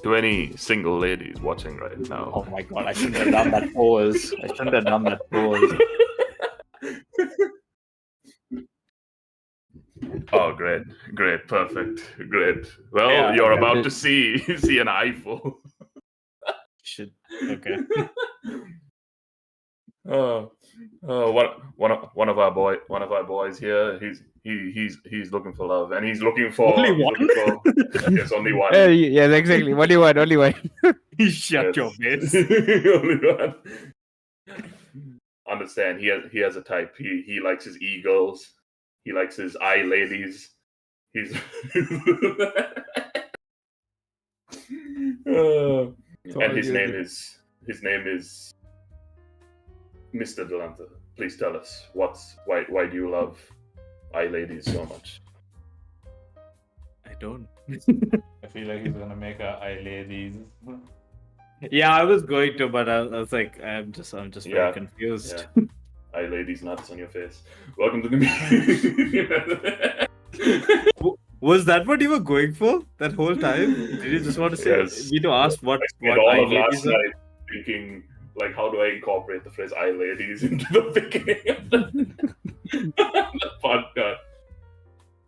to any single ladies watching right now. Oh my god, I shouldn't have done that pose. Oh, great, perfect, great. Well, Yeah, you're okay. about to see an eyeful. Shit. Okay. One of our boys here. He's looking for love, and he's looking for Only one? Yes, only one. Yes, exactly. Only one. Shut your face. Only one. Understand? He has a type. He likes his eagles. He likes his eye ladies. He's and his name is Mr. Dilantha. Please tell us why do you love eye ladies so much? I don't. I feel like he's gonna make a eye ladies. Yeah, I was going to, but I was like, I'm just very confused. Yeah. Eye ladies nuts on your face. Welcome to the meeting. Was that what you were going for that whole time? Did you just want to say me to ask what all eye of last ladies are? night thinking like, how do I incorporate the phrase "eye ladies" into the beginning of the podcast?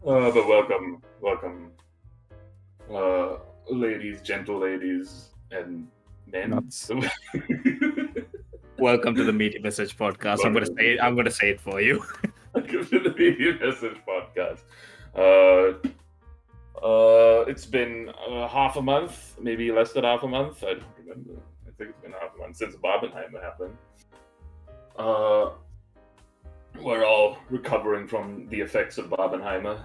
But welcome, ladies, gentle ladies, and men. Nuts. Welcome to the Meaty Message podcast. I'm gonna say it for you. Welcome to the Meaty Message podcast. It's been half a month, maybe less than half a month. I don't remember. I think it's been half a month since Barbenheimer happened. We're all recovering from the effects of Barbenheimer.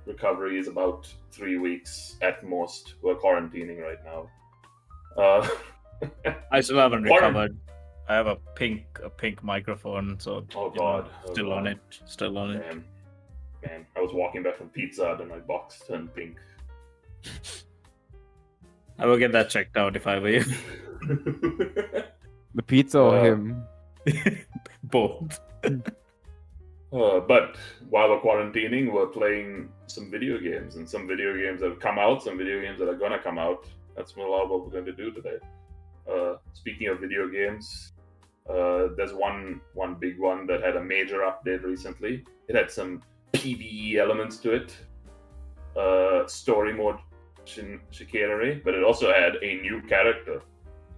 Recovery is about 3 weeks at most. We're quarantining right now. I still haven't recovered. I have a pink microphone, so still on it. Man, I was walking back from Pizza Hut and my box turned pink. I will get that checked out if I were you. The pizza or him? Both. But while we're quarantining, we're playing some video games, and some video games that have come out, some video games that are gonna come out. That's a lot of what we're going to do today. Speaking of video games, there's one big one that had a major update recently. It had some PvE elements to it, story mode chicanery, but it also had a new character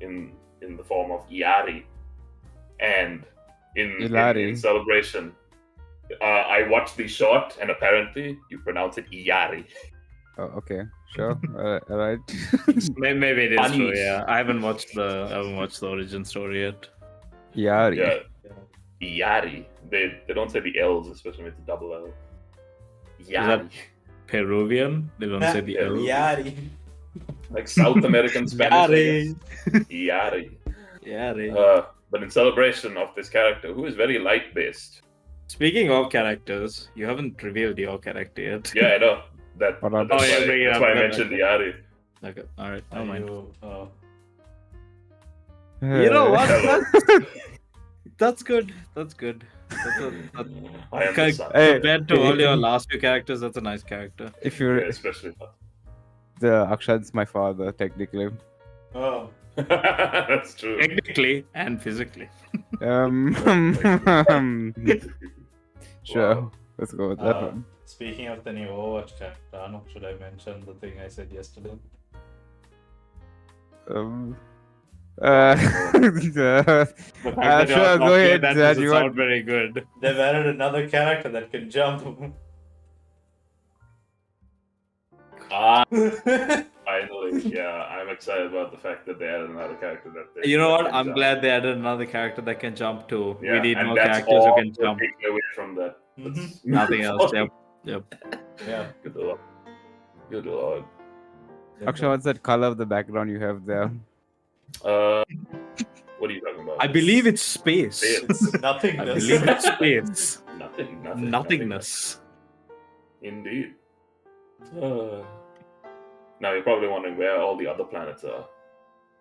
in the form of Iari. And in celebration, I watched the short, and apparently you pronounce it Iari. Oh, okay, sure. All right. Maybe it is true. Yeah, I haven't watched the origin story yet. Iari. Yeah. Iari. They don't say the L's, especially with the double L. Is that Peruvian? They don't say the L. Yari. Like South American Spanish. Iari. But in celebration of this character, who is very light-based. Speaking of characters, you haven't revealed your character yet. Yeah, I know. That's why I mentioned Iari. Okay, alright, never mind. You know what? That's good. Compared to all your last few characters, that's a nice character. If you're especially the Akshan's my father, technically. Oh. That's true. Technically and physically. Sure. Let's go with that one. Speaking of the new Overwatch character, Anuk, should I mention the thing I said yesterday? Sure, Go ahead. That doesn't sound very good. They've added another character that can jump. Finally, yeah, I'm excited about the fact that they added another character that. You know what? I'm glad they added another characor that can jump too. Yeah, we need and more that's characters who all can jump. taken away from that. Nothing else. Yep. Yeah. Good lord. Akshan, what's that color of the background you have there? What are you talking about? I believe it's space. Nothingness. I believe it's space. Nothingness. Indeed. Now you're probably wondering where all the other planets are.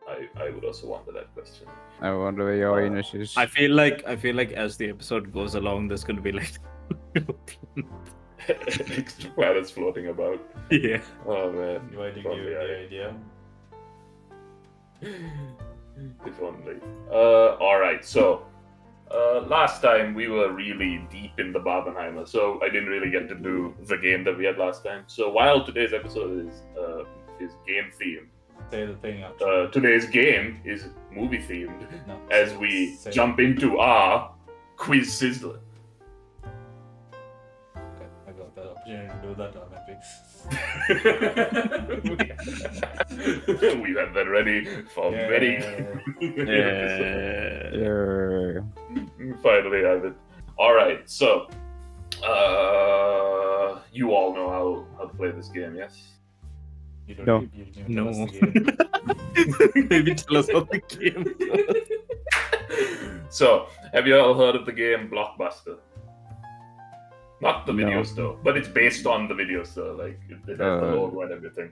I would also wonder that question. I wonder where your anus is. I feel like as the episode goes along, there's gonna be like extra planets floating about. Yeah. Oh man. Why did you give the idea? If only. Alright, so last time we were really deep in the Barbenheimer, so I didn't really get to do the game that we had last time. So while today's episode is game themed, Say the thing out. today's game is movie themed No, as we say- jump into our quiz sizzler. Okay, I got that opportunity to do that on Epic. We had that ready for Yeah. many. Yeah. Finally have it. Alright, so you all know how to play this game, yes? You don't No. you didn't even No. tell us the game. Maybe tell us about the game. So, have you all heard of the game Blockbuster? Not the video No. store, but it's based on the video store. Like it has the Uh. logo and everything.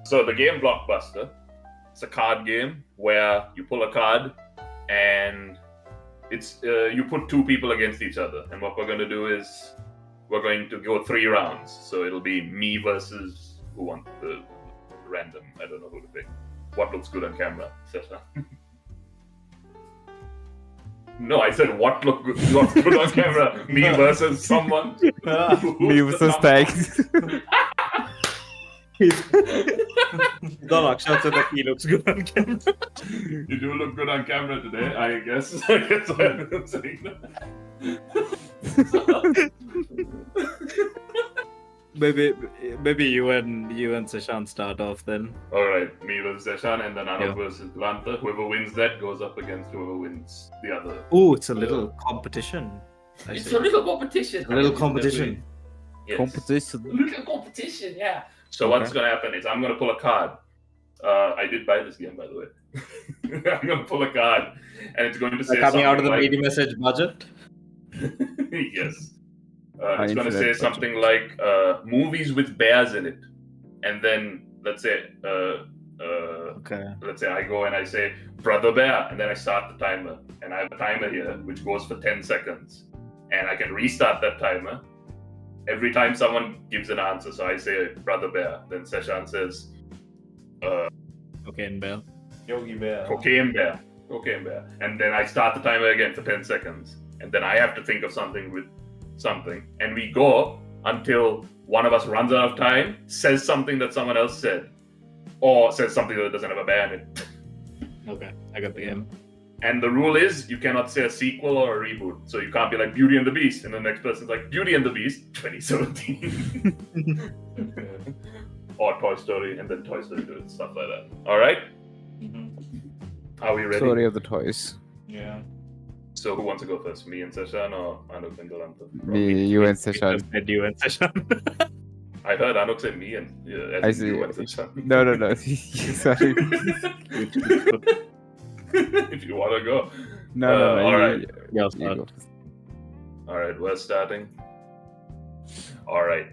So the game Blockbuster, it's a card game where you pull a card and it's you put two people against each other. And what we're going to do is we're going to go 3 rounds. So it'll be me versus who wants the random. I don't know who to pick. What looks good on camera, Seshan? No, I said what looks good on camera. Me versus someone. Me versus Tags. No, Akshan said that he looks good on camera. You do look good on camera today, I guess. I guess I'm saying that. Maybe you and Seshan start off then. All right, me versus Seshan, and then Anuk Yeah. versus Dilantha. Whoever wins that goes up against whoever wins the other. Oh, it's a little competition. I It's see. a little competition. A little competition. Yes. Competition. Little competition, yeah. So what's gonna happen is I'm gonna pull a card. I did buy this game, by the way. I'm gonna pull a card, and it's going to say Coming out of the something Meaty message budget. like, yes. It's going to say Infinite something like movies with bears in it, and then let's say Okay. I go and I say Brother Bear, and then I start the timer, and I have a timer here which goes for 10 seconds, and I can restart that timer every time someone gives an answer. So I say Brother Bear, then Seshan says Okay, and Bell. Yogi Bear. Cocaine Bear, and then I start the timer again for 10 seconds, and then I have to think of something with something, and we go until one of us runs out of time, says something that someone else said, or says something that doesn't have a bear in it. Okay, I got the game. And the rule is you cannot say a sequel or a reboot. So you can't be like Beauty and the Beast, and the next person's like Beauty and the Beast 2017. Okay. Or Toy Story, and then Toy Story 2 and stuff like that. Alright? Mhm. Are we ready? Story of the toys. Yeah. So who wants to go first? Me and Seshan or Anuk and Dilantha? Me, you and Seshan. Said you and Seshan. I heard Anuk say me and I as in see. you and Seshan. No. Sorry. If you want to go. No. all right. Yeah, You start. go first. Alright, we're starting. Alright.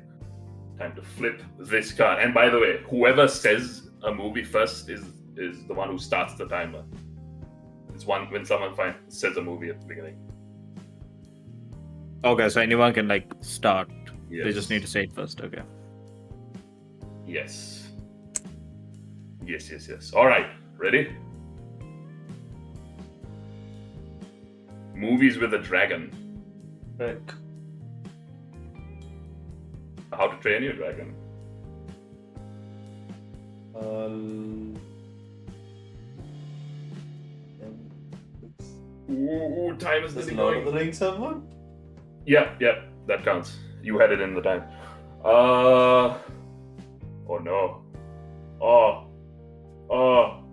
Time to flip this card. And by the way, whoever says a movie first is the one who starts the timer. It's one when someone says a movie at the beginning. Okay, so anyone can like start. Yes. They just need to say it first. Okay. Yes. Alright, ready? Movies with a dragon. Rick. How to Train Your Dragon. Ooh, time is Does still Lord of going. the Rings have one? Yeah, that counts. You had it in the time. Oh no.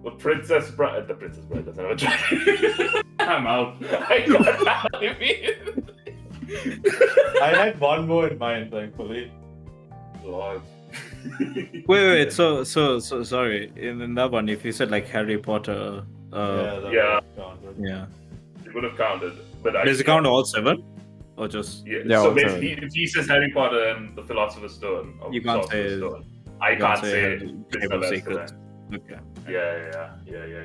The Princess Bride doesn't have a dragon. I'm out. I got out of it. I had one more in mind, thankfully. Lord. Wait. So sorry. In that one, if you said like Harry Potter, That yeah. counted. yeah. It would have counted, but Does it count all 7, or just Yeah. Yeah, So all basically, if he says Harry Potter and the Philosopher's Stone, or You can't Sorcerer's say- Stone, I you can't can't say say Prisoner Chamber of of Secrets? Azkaban. okay?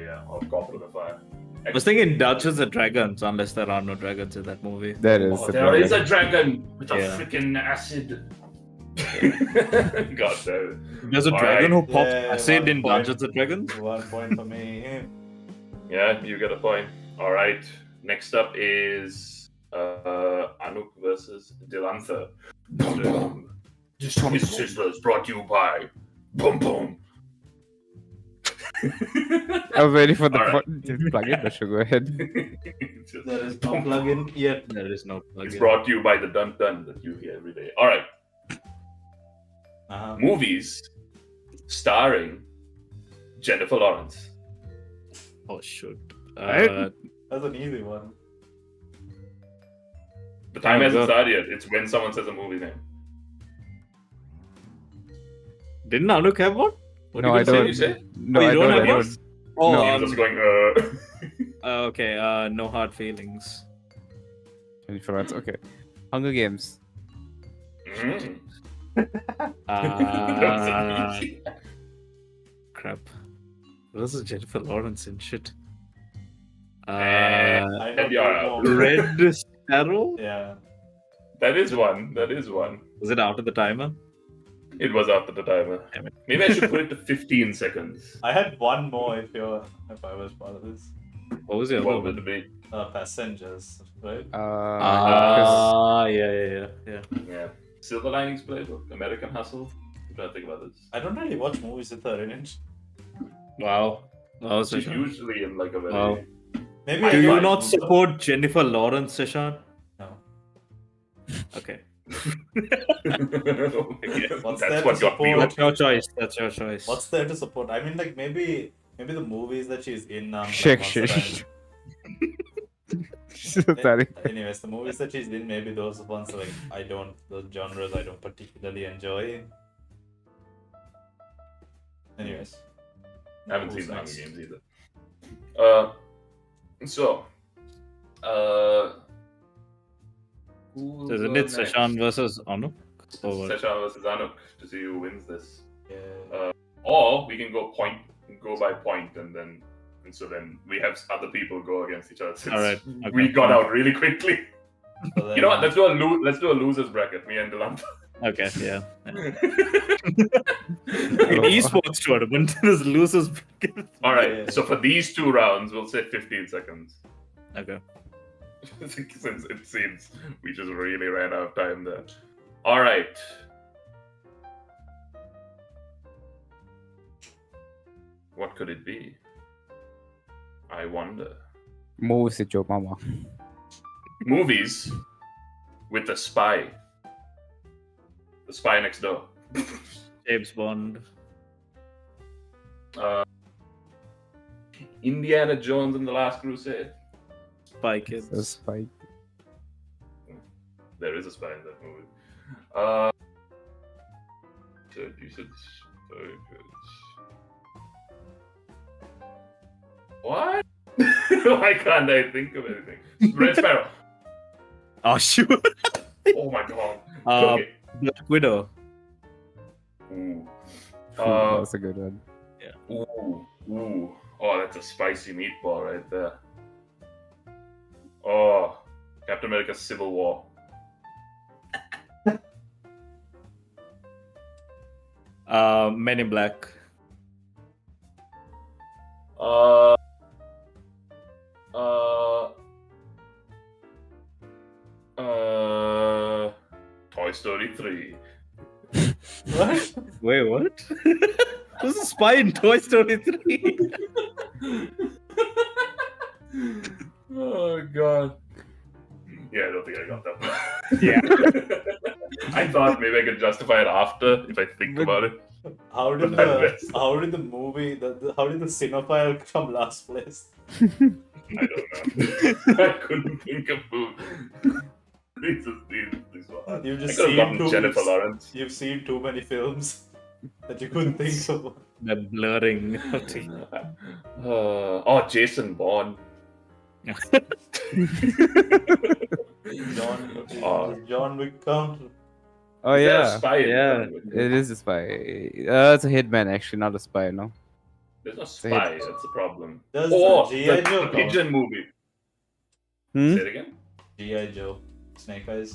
Yeah. Or Goblet of Fire. I was thinking Dungeons and Dragons, unless there are no dragons in that movie. There is. Oh, a there dragon. is a dragon with a Yeah. freaking acid. God damn it. There's a All dragon right. who pops Yeah, acid 1 in point. Dungeons and Dragons. 1 point for me. Yeah, you get a point. All right. Next up is Anuk versus Dilantha. Boom, boom. This sizzler is brought to you by Boom Boom. I was waiting for the All right. plug-in, but sure, go ahead. Just There is no boom, boom. plugin yet. There is no It's plugin. brought to you by the Dun Dun that you hear every day. All right. Movies starring Jennifer Lawrence. Oh shoot. Right? That's an easy one. The time Oh, hasn't God. started yet. It's when someone says a movie name. Didn't Anuk have one? What No, I did you you don't. say? No, Oh, you I don't don't. have I one? don't. Oh, No. He was just going, okay. No hard feelings. Jennifer Lawrence. Okay. Hunger Games. mm. Uh, That was an easy- crap. This is Jennifer Lawrence and shit. And I know you're out. two more. Red Sparrow? Yeah. That is one. That is one. Was it after the timer? It was after the timer. Damn it. Maybe I should put it to 15 seconds. I had one more if I was part of this. What was the other What would one? it be? Passengers, right? Yeah. Yeah. Silver Linings Playbook, American Hustle. I'm trying to think about this. I don't really watch movies with her in it. Wow. Oh, She's Seshan. usually in like a very. Wow. Maybe Do I you get- not support Jennifer Lawrence, Seshan? No. Okay. What's That's there what to got me. support? That's your choice. That's your choice. What's there to support? I mean, like maybe the movies that she's in. Shake, like, ones that shake. Anyways, the movies that she's in, maybe those ones like those genres I don't particularly enjoy. Anyways, I haven't who's seen the Hunger next? Games either. So, who will Isn't go it next? Seshan versus Anuk? Or what? Seshan versus Anuk to see who wins this. Yeah. Or we can go by point, and so then we have other people go against each other. Since All right. we Okay. got out really quickly. So then, You know what? Let's do a losers bracket. Me and Dilantha. Okay, yeah. Esports tournament is losers bracket. All right. Yeah. So for these 2 rounds, we'll say 15 seconds. Okay. Since it seems we just really ran out of time there. All right. What could it be? I wonder. Moves with your mama. Movies with a spy. The spy next door. James Bond. Indiana Jones and the Last Crusade. Spy Kids. So Spike. There is a spy in that movie. So you said Spy Kids. What? Why can't I think of anything? Red Sparrow. Oh, shoot. Oh my god. Uh, Okay. Black Widow. Ooh. That's a good one. Ooh. Oh, that's a spicy meatball right there. Oh, Captain America Civil War. Men in Black. Toy Story 3. What? Wait, what? Who's a spy in Toy Story 3? Oh god. Yeah, I don't think I got that one. Yeah. I thought maybe I could justify it after if I think But- about it. How did But I missed. how did the movie how did the Cinephile come last place? I don't know. I couldn't think of who. These were hard. You've I just could have seen gotten too Jennifer Lawrence. You've seen too many films that you couldn't think of. The blurring. Oh, Jason Bourne. John Wick count. Oh Is there a yeah, spy in Yeah. John Wick? it is a spy. It's a hitman actually, not a spy. No. There's no spy. That's the problem. Does Oh, G.I. the Joe count? pigeon movie. Hmm? Say it again. G.I. Joe. Snake Eyes.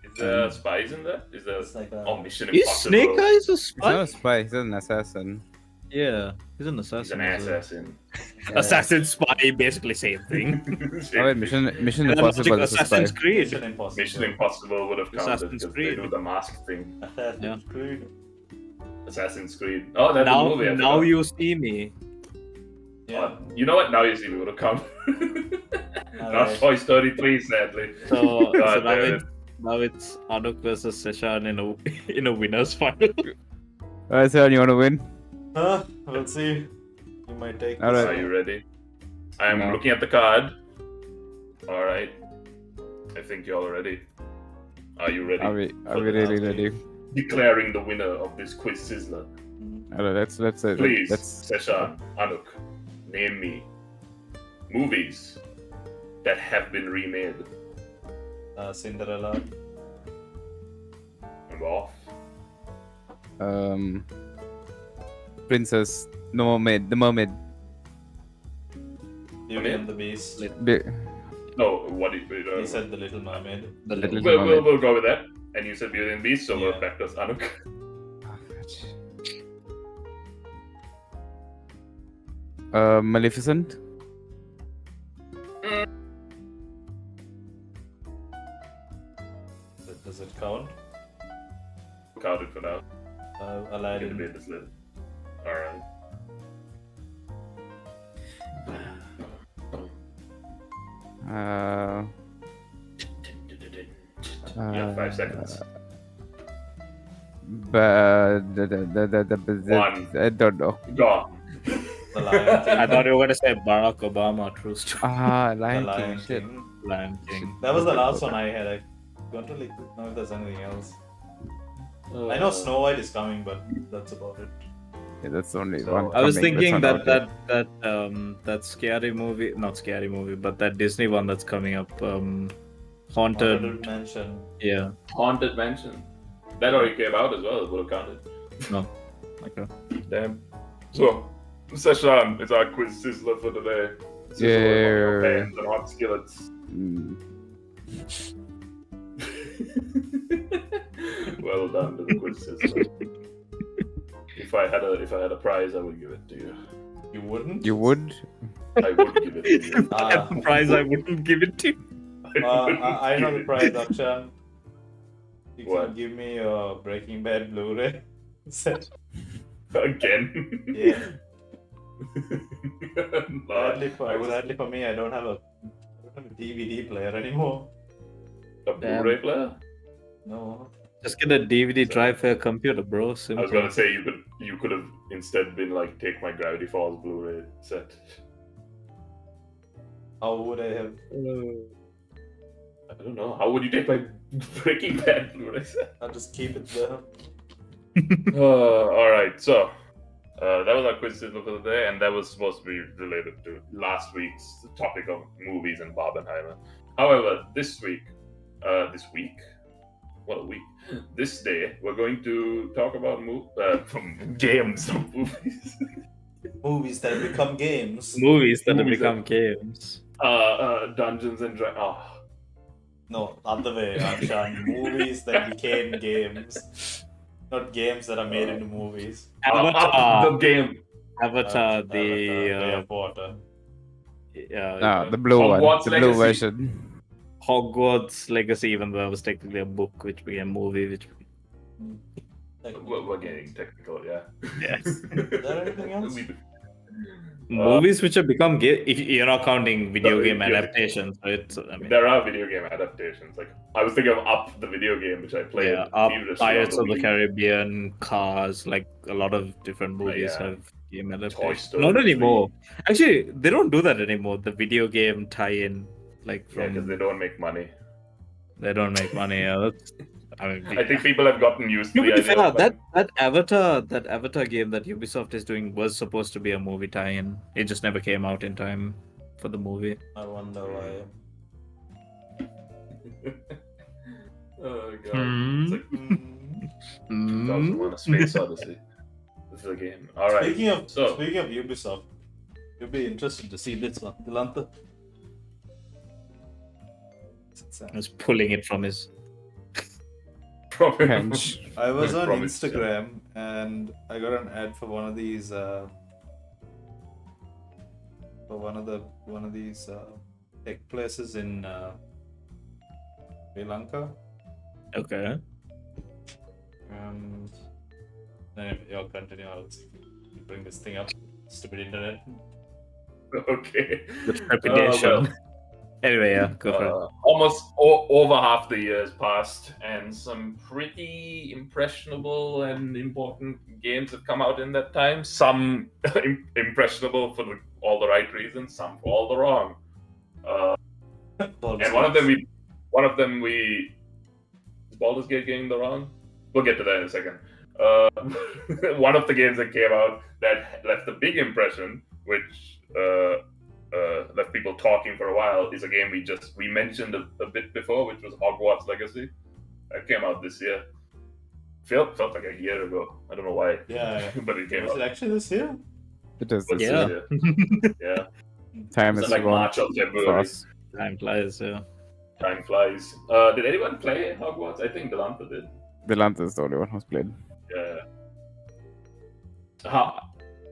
Is there spies in there? Is there? It's like a... Oh, Mission Is Impossible. Snake Eyes a He's not spy? a spy. He's an assassin. Yeah, he's an He's assassin. an as well. assassin. Assassin spy, basically same thing. Oh, wait, Mission And Impossible is a spy. Assassin's Creed. Mission Impossible. Mission Impossible would have counted Assassin's because they Creed. do the mask thing. Assassin's Creed. Assassin's Creed. Oh, that's Now, the movie. I now forgot. you see me. Yeah. You know what? Now you see me would have counted. Not Alright. Toy Story 3, sadly. So, God so now, damn it's, now it's Anuk versus Seshan in a winners final. Alright, sir, you want to win? We'll see. You might take All this right. Are you ready? I am No. looking at the card. Alright. I think you're all ready. Are you ready? Are we really ready? Declaring the winner of this quiz sizzler. Alright, let's Please, let's Seshan, Anuk, name me movies that have been remade. Cinderella. I'm off. Princess, the mermaid. Beauty and the Beast. No, what did He said The Little Mermaid. The little Little Mermaid. we'll go with that. And you said Beauty and the Beast, so we're Yeah. back to Anuk. Maleficent. Does it count? Counted for now. Can Aladdin. debate this later. Alright. You have 5 seconds. One. I don't know. Gone. The Lion King. I thought you were gonna say Barack Obama. True story. The Lion Lion King. Shit. King. Lion King. That was the last one I had. I don't really know if there's anything else. I know Snow White is coming, but that's about it. Yeah, that's the only So, one. I was coming. thinking That's that not out that scary movie, not scary movie, but that Disney one that's coming up, Haunted. Haunted Mansion. Yeah. Haunted Mansion. That already came out as well, it would have counted. No. Okay. Damn. So, Seshan, it's our quiz sizzler for today. Sizzle Yeah. pans and hot skillets. Mm. Well done to the quiz sizzler. If I had a prize, I would give it to you. You wouldn't? You would? I would give it to you. That's the prize I wouldn't give it to. I know the prize, Akshan. You What? can give me a Breaking Bad Blu-ray set. Again? Yeah. No, Sadly for me, I don't have a DVD player anymore. a Blu-ray player? No. Just get a DVD drive for your computer, bro. I Simple. was gonna say you could have instead been like, take my Gravity Falls Blu-ray set. How would I have? I don't know. How would you take my Breaking Bad Blu-ray set? I'll just keep it there. All right. So that was our quiz sizzle for the day, and that was supposed to be related to last week's topic of movies and Barbenheimer. However, this week, what a week! This day, we're going to talk about games, not movies. Movies that become games. Movies that have Movies become games. Dungeons and Dragons. Oh. No, other way, Akshan. Movies that became games. Not games that are made into movies. Avatar. The game. Avatar, Way the of Water. The blue one. Hogwarts The blue Legacy. version. Hogwarts Legacy, even though it was technically a book, which became a movie, which We're getting technical, yeah. yes. Is there anything else? Movies which have become if you're not counting video No, game yeah. adaptations, so it's I mean There are video game adaptations. Like I was thinking of Up, the video game, which I played. yeah, Up, feverishly Pirates on of the Wii. Caribbean, Cars, like a lot of different movies yeah. have game adaptations. Story Not 3. anymore. Actually, they don't do that anymore. The video game tie-in, like Yeah, because from they don't make money. they don't make money. Yeah, that's, I mean, I think people have gotten used to to the be idea. fair, of, like, that Avatar game that Ubisoft is doing was supposed to be a movie tie-in. It just never came out in time for the movie. I wonder why. oh god, Hmm. it's like Mm. 2001: A Space Odyssey. This is a game. All right. Speaking of So- Ubisoft, you'll be interested to see this one, Dilantha. I was pulling it from his. Probably. Hench. I was on Probably- Instagram and I got an ad for one of these tech places in Sri Lanka. Okay. And then you'll continue. I'll bring this thing up. Stupid internet. Okay. With trepidation. well, Anyway, yeah, go for it. almost over half the year has passed, and some pretty impressionable and important games have come out in that time. Some impressionable for all the right reasons, some for all the wrong. And one of them we is Baldur's Gate getting the wrong? We'll get to that in a second. One of the games that came out that left a big impression, which left people talking for a while, is a game we mentioned a bit before, which was Hogwarts Legacy. That came out this year. Felt like a year ago. I don't know why. Yeah. But it came Was out. it actually this year? It is. This Yeah. year. Yeah. Time It's is like gone March or for February. us. Time flies, yeah. Time flies. Did anyone play Hogwarts? I think Dilantha did. Dilantha is the only one who's played. Yeah.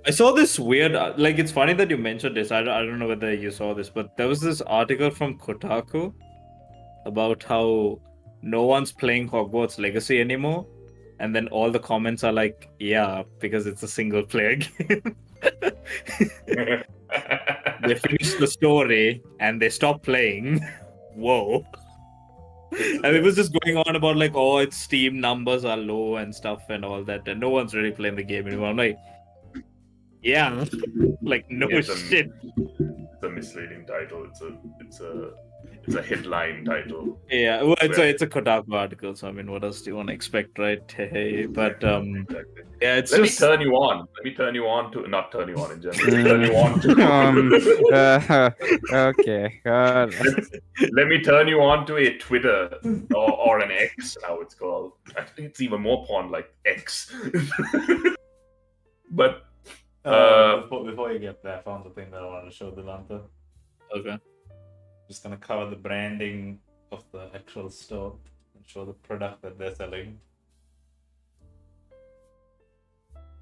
I saw this weird, like, it's funny that you mentioned this. I don't know whether you saw this, but there was this article from Kotaku about how no one's playing Hogwarts Legacy anymore. And then all the comments are like, yeah, because it's a single player game. They finished the story and they stopped playing. Whoa. And it was just going on about like, oh, its Steam numbers are low and stuff and all that, and no one's really playing the game anymore. I'm like, yeah, like no It's a- shit. It's a misleading title. It's a headline title. Yeah, well, it's a Kotaku article, so I mean, what else do you want to expect, right? Hey, but Exactly. yeah, it's Let just me turn you on. Let me turn you on to not turn you on in general. Turn you on to. Okay. Let me turn you on to a Twitter or an X. Now it's called. I think it's even more porn like X. But Before you get there, I found the thing that I wanted to show Dilantha. okay. Just gonna cover the branding of the actual store and show the product that they're selling.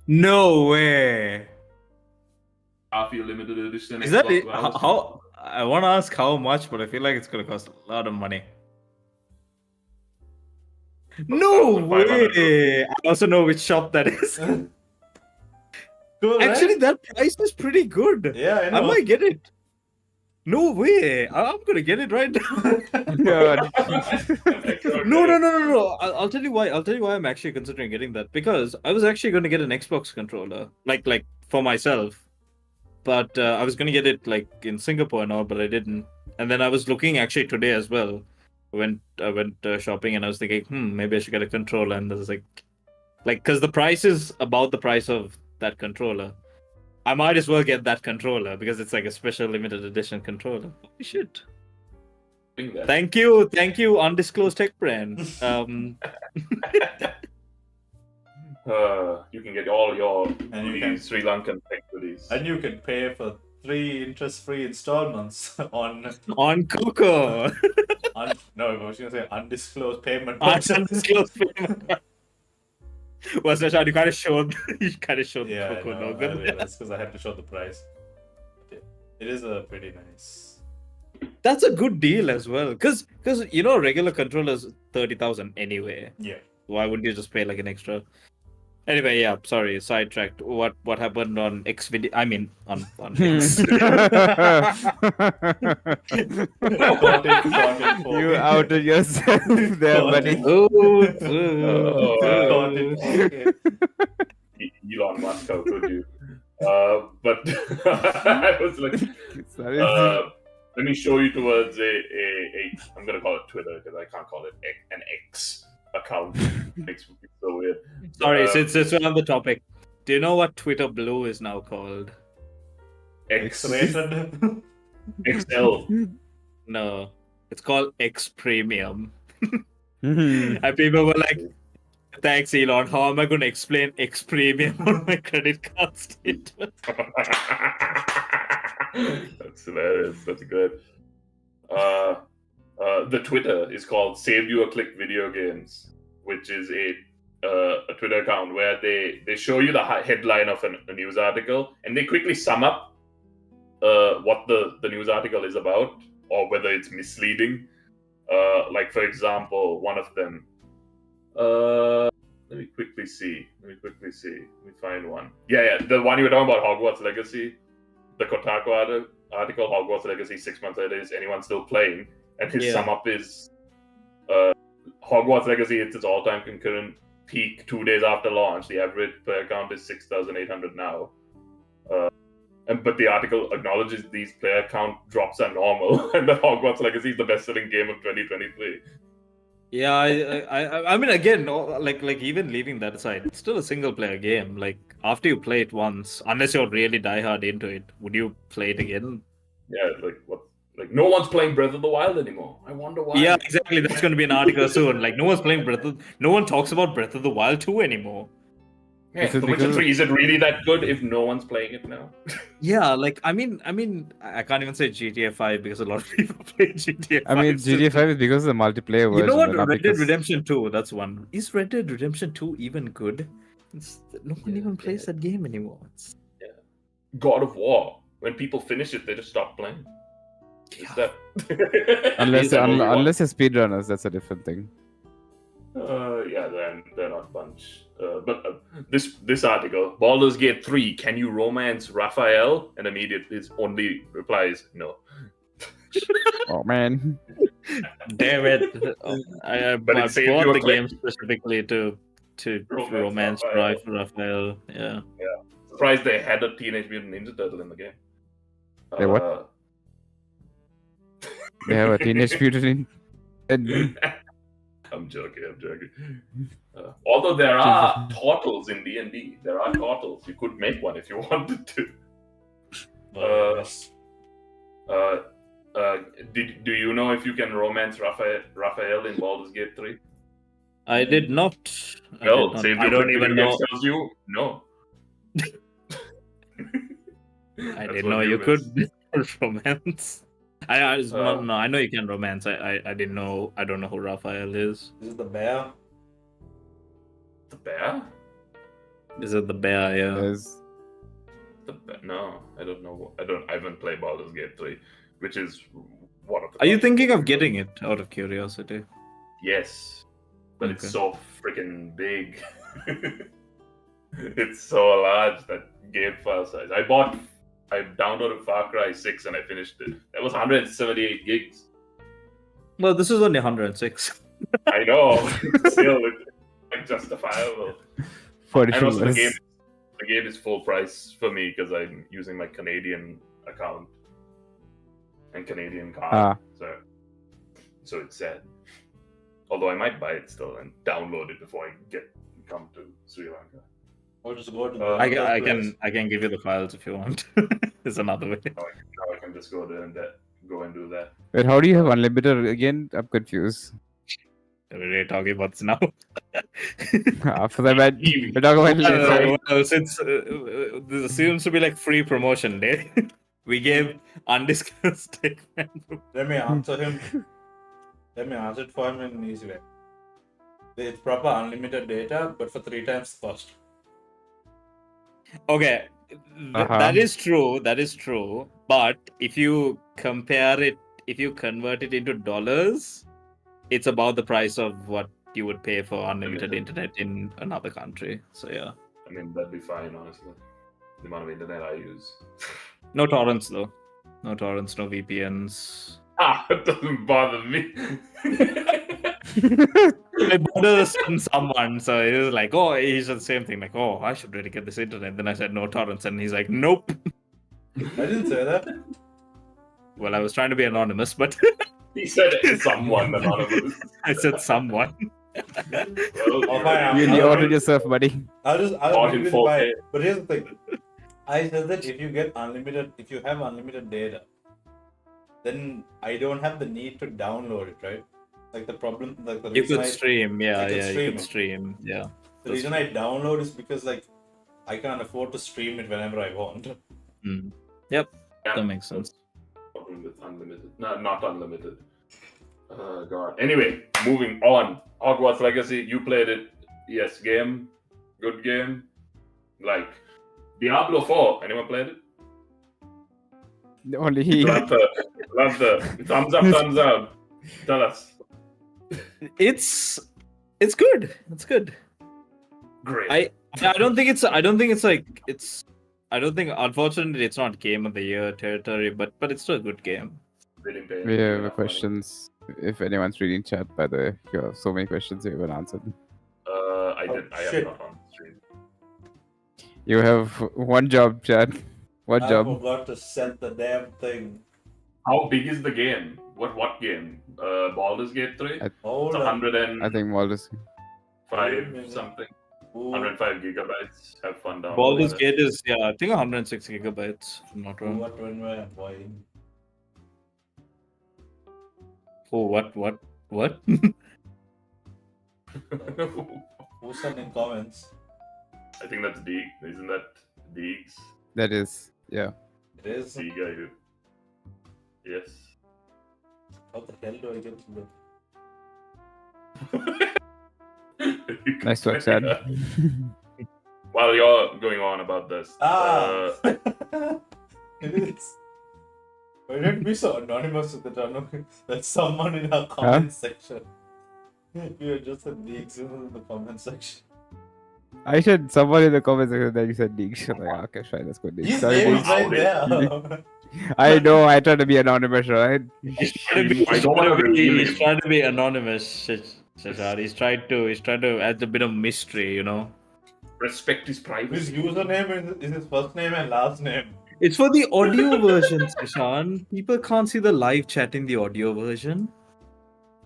No way. half your limited edition. Is that Xbox it? One. How? I want to ask how much, but I feel like it's gonna cost a lot of money. No 1,500. way! I also know which shop that is. Cool, right? Actually, that price is pretty good. Yeah, I I know. might get it. No way! I'm gonna get it right now. No. I'll tell you why. I'll tell you why I'm actually considering getting that, because I was actually going to get an Xbox controller, like for myself, but I was going to get it like in Singapore and all, but I didn't. And then I was looking actually today as well. I went shopping and I was thinking, maybe I should get a controller, and there's like, because the price is about the price of that controller. I might as well get that controller because it's like a special limited edition controller. Holy shit. Thank you, undisclosed tech brand. You can get all your And you can- Sri Lankan tech goodies. And you can pay for 3 interest-free installments on Coco. no, I was gonna say undisclosed payment. Undisclosed payment. Well, Seshan, you kind of showed Yeah, Coco no, logo. that's because I had to show the price. It is a pretty nice. That's a good deal as well, because regular controllers 30,000 anyway. Yeah. Why wouldn't you just pay like an extra? Anyway, yeah, sorry, sidetracked. What happened on X video? I mean, on X. You outed yourself there, buddy. Oh, Elon Musk, how could you? But I was like, Sorry. let me show you towards I'm gonna call it Twitter because I can't call it an X account. Makes me so weird. Sorry, since we're on the topic, do you know what Twitter Blue is now called? X-rated. XL. No, it's called X Premium. Mhm. And people were like, thanks, Elon. How am I going to explain X Premium on my credit card statement? That's hilarious. That's good. The Twitter is called Save You a Click Video Games, which is a Twitter account where they show you the headline of a news article and they quickly sum up what the news article is about or whether it's misleading. Like for example, one of them. Let me quickly see. Let me find one. Yeah, the one you were talking about, Hogwarts Legacy. The Kotaku article, Hogwarts Legacy 6 months later, is anyone still playing? And his sum up is Hogwarts Legacy hits its all-time concurrent peak 2 days after launch. The average player count is 6,800 now. But the article acknowledges these player count drops are normal, and that Hogwarts Legacy is the best-selling game of 2023. Yeah, I mean, again, like even leaving that aside, it's still a single-player game. Like after you play it once, unless you're really diehard into it, would you play it again? Yeah, like what? Like no one's playing Breath of the Wild anymore. I wonder why. Yeah, exactly. That's going to be an article soon. Like no one's playing no one talks about Breath of the Wild 2 anymore. Yeah, The Witcher 3, is it really that good if no one's playing it now? Yeah, like I mean, I can't even say GTA 5 because a lot of people play GTA 5. I mean, GTA 5 is because of the multiplayer version. You know what? not Red Dead because- Redemption 2, that's one. Is Red Dead Redemption 2 even good? No one even plays that game anymore. God of War. When people finish it, they just stop playing. Is that... Unless Is that only one? unless you're speedrunners, that's a different thing. Yeah, they're not a bunch. But this article, Baldur's Gate 3, can you romance Raphael? And immediately his only reply is no. Oh man. Damn it! I But it bought saved you a the click. game specifically to romance Raphael. Yeah. Surprised they had a Teenage Mutant Ninja Turtle in the game. They what? They have a Teenage Mutant in... I'm joking. Although there are turtles in D&D. There are turtles. You could make one if you wanted to. Do you know if you can romance Raphael in Baldur's Gate 3? I did not. No, I save don't your even video know. game tells you no. I That's didn't what know you miss. could romance. No, I know you can romance. I didn't know. I don't know who Raphael is. Is it the bear? The bear? Is it the bear? Yeah. There's- No, I don't know. I haven't played Baldur's Gate 3, which is one of the. Are you thinking of getting it out of curiosity? Yes, but Okay. it's so freaking big. It's so large, that game file size. I downloaded Far Cry 6 and I finished it. That was 178 gigs. Well, this is only 106. I know. Still, it's like justifiable. 42 And also the minutes. game is full price for me because I'm using my Canadian account and Canadian card. So it's sad. Although I might buy it still and download it before I come to Sri Lanka. Or just go to I can give you the files if you want. It's another way. Now I can just go there and go and do that. Wait, how do you have unlimited again? I'm confused. We're talking about this now. After that, we're talking about later. Well, since this seems to be like free promotion day, we gave undiscussed statement. Let me answer him. Let me answer it for him in an easy way. It's proper unlimited data, but for 3 times the cost. Okay, that is true. That is true. But if you compare it, if you convert it into dollars, it's about the price of what you would pay for unlimited internet in another country. So yeah. I mean, that'd be fine, honestly. The amount of internet I use. No torrents though. No torrents, no VPNs. It doesn't bother me. My brother sent someone, so he was like, "Oh," he said the same thing, like, "Oh, I should really get this internet." Then I said, "No torrents," and he's like, "Nope." I didn't say that. Well, I was trying to be anonymous, but He said someone anonymous. I said someone. Well, fine, You ordered yourself, buddy. I'll Not in give it 4K. by. But here's the thing. I said that if you have unlimited data, then I don't have the need to download it, right? Like the problem, like the You reason could stream, yeah, you could it. stream, yeah. The reason I download is because like I can't afford to stream it whenever I want. Yep, Yeah. that makes sense. Problem with unlimited. No, not unlimited. Oh god. Anyway, moving on. Hogwarts Legacy. You played it. Yes, game. Good game. Like Diablo 4. Anyone played it? Only he. Dilantha. Thumbs up, thumbs up. Tell us. It's good. It's good. Great. I don't think unfortunately it's not game of the year territory, but it's still a good game. Didn't pay We enough have money. questions. If anyone's reading chat, by the way, you have so many questions you haven't answered. I did. I have shit. not on stream. You have one job, chat. What I job? forgot to set the damn thing. How big is the game? What game? Baldur's Gate 3? It's Hold on. 105 I think Wallace. something. Ooh. 105 gigabytes. Have fun down. Baldur's Gate is I think 106 gigabytes. If I'm not wrong. What when where why? Oh, what? Who sent in comments? I think that's Deeg. Isn't that Deeg's? That is, yeah. It is. Deeg guy who. Yes. How the hell do I get to the Nice work, Chad. While you're going on about this, It is. Why don't be so anonymous with it, Anuk? That's someone in our comment section. You are just a leaks in the comment section. I said someone in the comments section that you said Deeks. I'm like, okay, fine, let's go Deeks. His Sorry, name is Deeks. right there. I know, I try to be anonymous, right? He's trying to be, I don't wanna reveal he's him. trying to be anonymous, Seshan. He's trying to add a bit of mystery, you know. Respect his His privacy. username is his first name and last name. It's for the audio version, Seshan. People can't see the live chat in the audio version.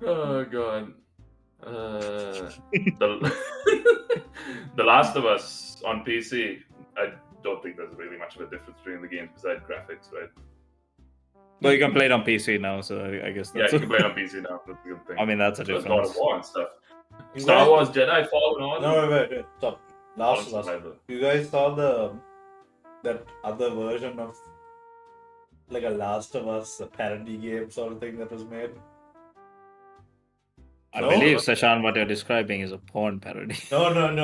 Oh god. The Last of Us on PC. I don't think there's really much of a difference between the games besides graphics, right? Well, you can play it on PC now, so I guess Yeah, that's. you can play it on PC now. That's a good thing. I mean, that's a There's God difference. of War and stuff. You Star guys- Wars Jedi Fallen Order. No, wait, stop. Last of Us. Survivor. You guys saw that other version of like a Last of Us a parody game sort of thing that was made? I No? believe, Seshan, what you're describing is a porn parody. No. Hold on.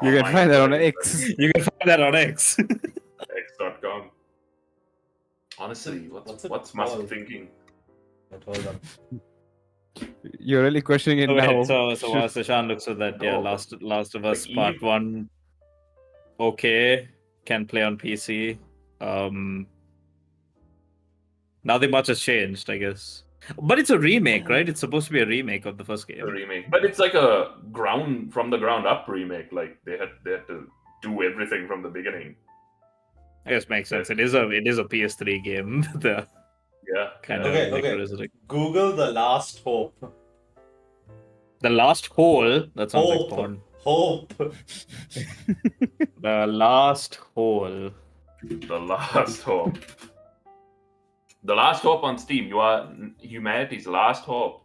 You can find that on X. You can find that on X. X.com. Honestly, What's it what's Musk called? thinking? But hold on. You're really questioning it now. So while Seshan looks at that, yeah, No. Last of Us Like, Part even- 1, okay, can play on PC. Nothing much has changed, I guess. But it's a remake, right? It's supposed to be a remake of the first A game. remake, but it's like a from the ground up remake. Like they had to do everything from the beginning. I guess makes sense. It is a PS3 game. The Yeah. kind Okay, of like okay. resurrect- Google The Last Hope. The Last Hole. That sounds like Hope. porn. Hope. The Last Hole. The Last Hope. The Last Hope on Steam. You are humanity's last hope.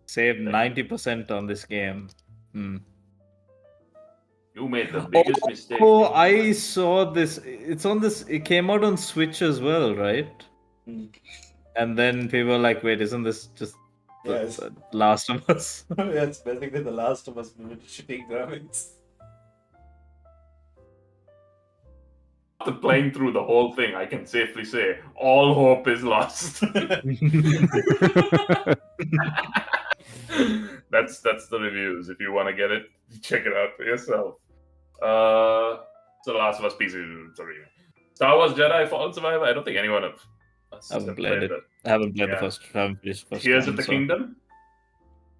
Saved 90% on this game. You made the biggest mistake. Oh, I saw this. It's on this. It came out on Switch as well, right? Mm. And then people were like, "Wait, isn't this just Yes. the Last of Us?" Yeah, it's basically The Last of Us with shitty graphics. After playing through the whole thing, I can safely say all hope is lost. That's the reviews. If you want to get it, check it out for yourself. So The Last of Us PC, it's a remake. Star Wars Jedi Fallen Survivor. I don't think anyone of us Haven't have played it. that. I haven't played Yeah. the first. I haven't finished the first Tears one, of the so- Kingdom.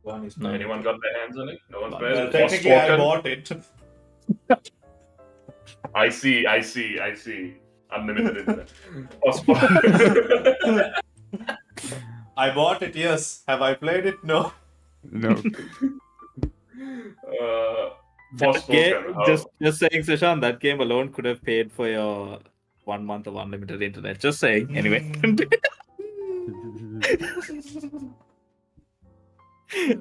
One is No. Anyone got their hands on it? No one's Well, played it. technically, I Forspoken? bought it. I see. Unlimited internet. Forspoken. I bought it, yes. Have I played it? No. No. That game, Forspoken. Oh. just saying, Seshan, that game alone could have paid for your 1 month of unlimited internet. Just saying. Anyway.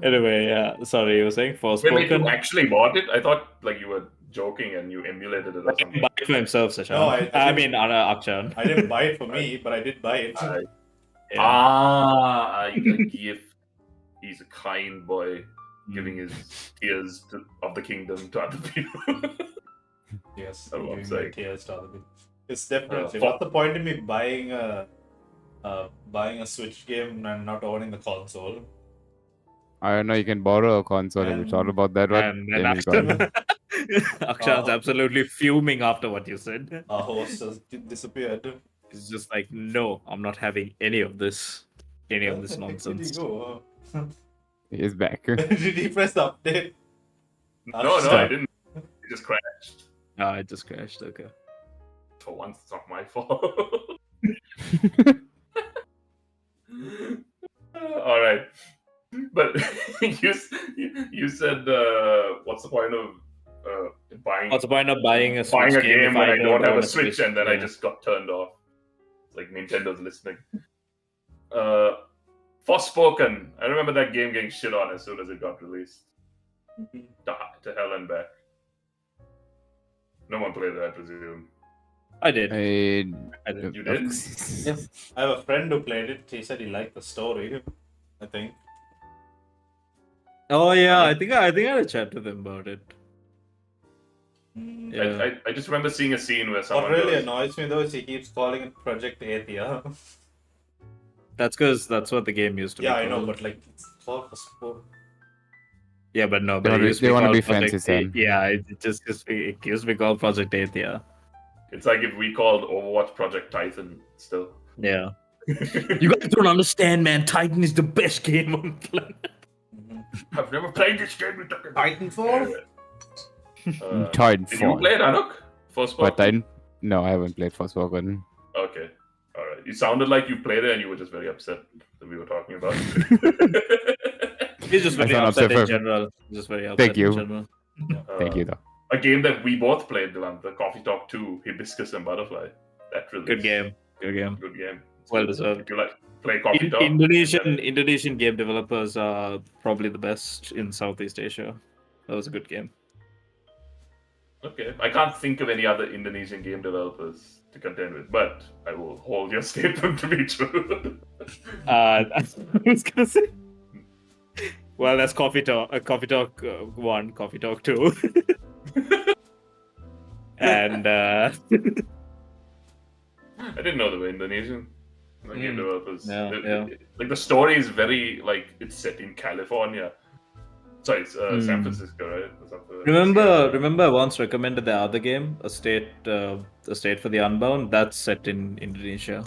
Anyway, yeah. Sorry, you were saying Wait, you Forspoken. actually bought it? I thought like you were joking and you emulated it or He something. buy it for himself, Seshan. No, I I mean, Akshan. I didn't buy it for me, but I did buy it. I A gift. He's a kind boy, giving his tears of the kingdom to other people. Yes, That's what I'm giving saying. my tears to other people. It's definitely. for- What's the point in me buying a Switch game and not owning the console? I don't know. You can borrow a console if it's all about that. What? And Then you got it. Akshan's absolutely fuming after what you said. Our host has disappeared. He's just like, no, I'm not having any of this Where the heck nonsense. Did he go? He's back. Did he press update? No, I didn't. It just crashed. Ah, it just crashed. Okay. For once, it's not my fault. All right, but you said what's the point of buying? What's the point of buying a Switch buying a game if when I don't have own a Switch, and then I Yeah. just got turned off. It's like Nintendo's listening. Forspoken. I remember that game getting shit on as soon as it got released. To hell and back. No one played it, I presume. I did. I did. You did? I have a friend who played it. He said he liked the story. I think. Oh yeah, I think I had a chat with him about it. Yeah. I just remember seeing a scene where What someone really goes, annoys me though is he keeps calling it Project Athia. That's because that's what the game used to be Yeah, I called. know, but like it's called for Yeah, but no, They but it wanna- used to they be wanna called be Project fancy, son. Yeah, it used to be called Project 8, yeah. it's like if we called Overwatch Project Titan still. Yeah. You guys don't understand, man. Titan is the best game on the planet. I've never played this game. Titanfall. Did you Titanfall. play it, Anuk? First But no, I haven't played Forspoken. Okay. Alright. You sounded like you played it and you were just very upset that we were talking about it. He's just very That's not upset in upset. general. Just very upset Thank you. in general. Thank you, though. A game that we both played, Dilantha, Coffee Talk 2, Hibiscus and Butterfly. That release. Good game. Good game. Good game. Well deserved. If you like play Coffee Talk. Indonesian game developers are probably the best in Southeast Asia. That was a good game. Okay. I can't think of any other Indonesian game developers to contend with, but I will hold your statement to be true. I was gonna say. Well, that's Coffee Talk. Coffee Talk 1, Coffee Talk 2, and I didn't know they were Indonesian game developers. Yeah, Like the story is very like it's set in California. Sorry, it's San Francisco, right? Or something. remember, I once recommended the other game, A State for the Unbound. That's set in Indonesia.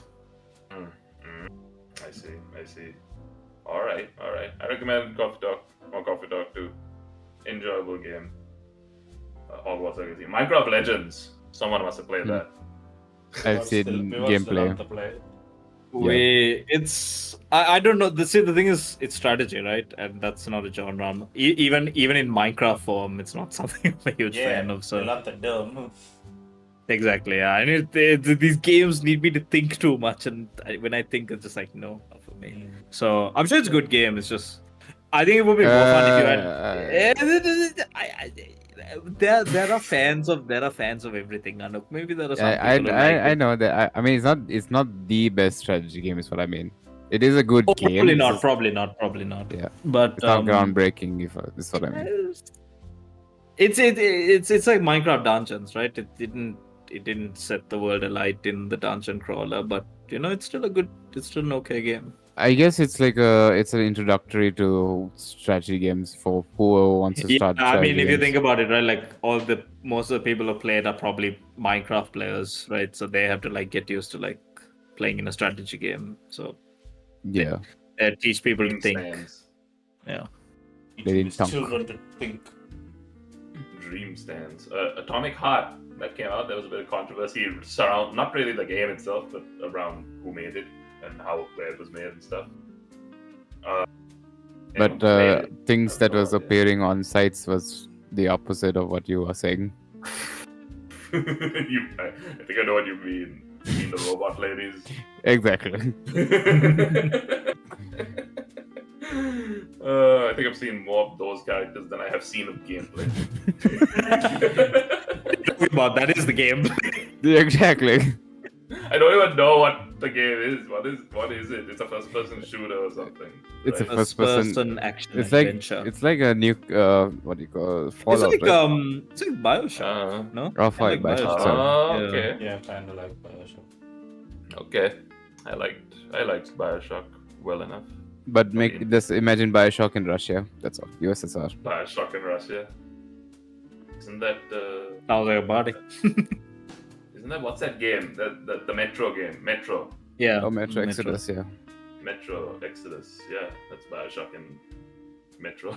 I see. All right. I recommend Coffee Talk 2. Enjoyable game. Hogwarts Legacy. Minecraft Legends. Someone must have played that. I've seen gameplay. I don't know. The thing is, it's strategy, right? And that's not a genre. Even in Minecraft form, it's not something I'm a huge fan of. So Dilantha dumb. exactly, yeah. And these games need me to think too much, and when I think, it's just like no, not for me. So I'm sure it's a good game. It's just, I think it would be more fun if you had. There are fans of everything, Anuk. Maybe there are some people who like I it. know that. I mean, it's not the best strategy game. Is what I mean. It is a good game. Probably not. Yeah, But it's not groundbreaking. If is what I mean. It's like Minecraft Dungeons, right? It didn't set the world alight in the dungeon crawler, but it's still an okay game. I guess it's like it's an introductory to strategy games for whoever wants to start. I mean, strategy if you games. think about it, right, like most of the people who played are probably Minecraft players, right? So they have to like get used to like playing in a strategy game. So Yeah, they teach people to think. Stands. Yeah. They didn't thunk. Children to think. Dream Stands. Atomic Heart. That came out. There was a bit of controversy surround, not really the game itself, but around who made it and where it was made and stuff. But things that was appearing on sites was the opposite of what you were saying. I think I know what you mean. You mean the robot ladies? Exactly. I think I've seen more of those characters than I have seen of gameplay. About that is the game. Exactly. I don't even know what the game is. What is it? It's a first-person shooter or something. It's a right? first-person. action It's like adventure. it's like a new what do you call Fallout, it's like right? it's like Bioshock, no? Oh, Kinda Bioshock, Bioshock. sorry. Oh, Yeah. okay. Yeah, kind of like Bioshock. Okay. I liked Bioshock well enough. But just imagine Bioshock in Russia. That's all. USSR. Bioshock in Russia. Isn't that Sounds like a party. isn't that what's that game? The Metro game. Metro. Yeah. Oh, Metro Exodus, yeah. Metro Exodus. Yeah, that's Bioshock in Metro.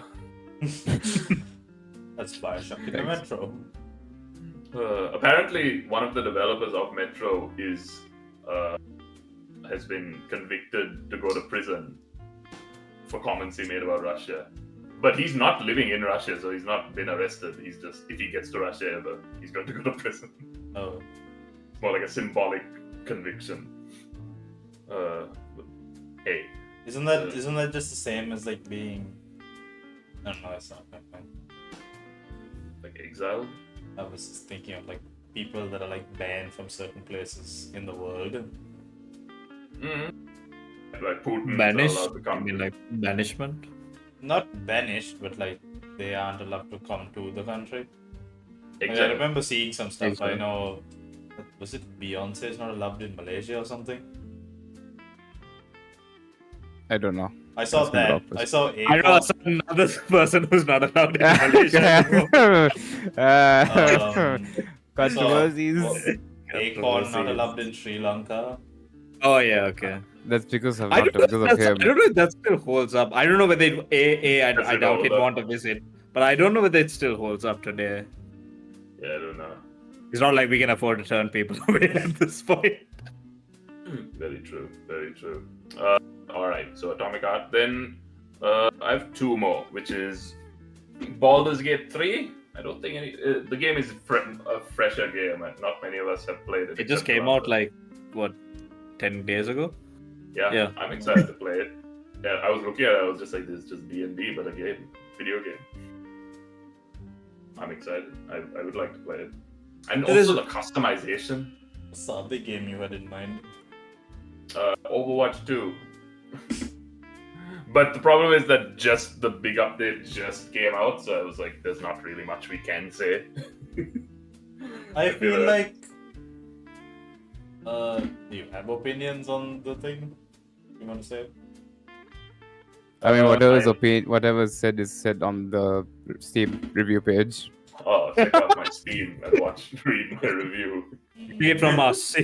That's Bioshock in the Thanks. Metro. Apparently, one of the developers of Metro has been convicted to go to prison for comments he made about Russia. But he's not living in Russia, so he's not been arrested. He's just, if he gets to Russia ever, he's going to go to prison. Oh. It's more like a symbolic conviction. But, hey, Isn't that just the same as like being? I don't know. It's not my thing. like exiled. I was just thinking of like people that are like banned from certain places in the world. Like Putin Banished? allowed to I come. mean, like banishment. Not banished, but like they aren't allowed to come to the country. Like, I Exiled. remember seeing some stuff. I Exile. know. Was it Beyonce is not allowed in Malaysia or something? I don't know. I saw That's been that. dropped. I saw I know another person who's not allowed in Malaysia anymore. Controversies. Acorn not allowed in Sri Lanka. Oh yeah, okay. That's because of I not don't, know if because of that's- him. I don't know if that still holds up. I don't know whether I Does it doubt hold he'd up? want to visit, but I don't know whether it still holds up today. Yeah, I don't know. It's not like we can afford to turn people away at this point. Very true. Very true. All right. So Atomic Heart. Then I have two more, which is Baldur's Gate 3. I don't think the game is a fresher game. And not many of us have played it. It just except came Dilantha. out like what, 10 days ago? Yeah, I'm excited to play it. Yeah, I was looking at it. I was just like, this is just D&D, but a game, video game. I'm excited. I would like to play it. And It is- also the customization. What's the other game you had in mind? Overwatch 2. But the problem is that just the big update just came out, so I was like, there's not really much we can say. I feel Yeah. like. Do you have opinions on the thing? You want to say? I mean, I- whatever's said is said on the Steam review page. Oh, check out my Steam and read my review. Read it from us.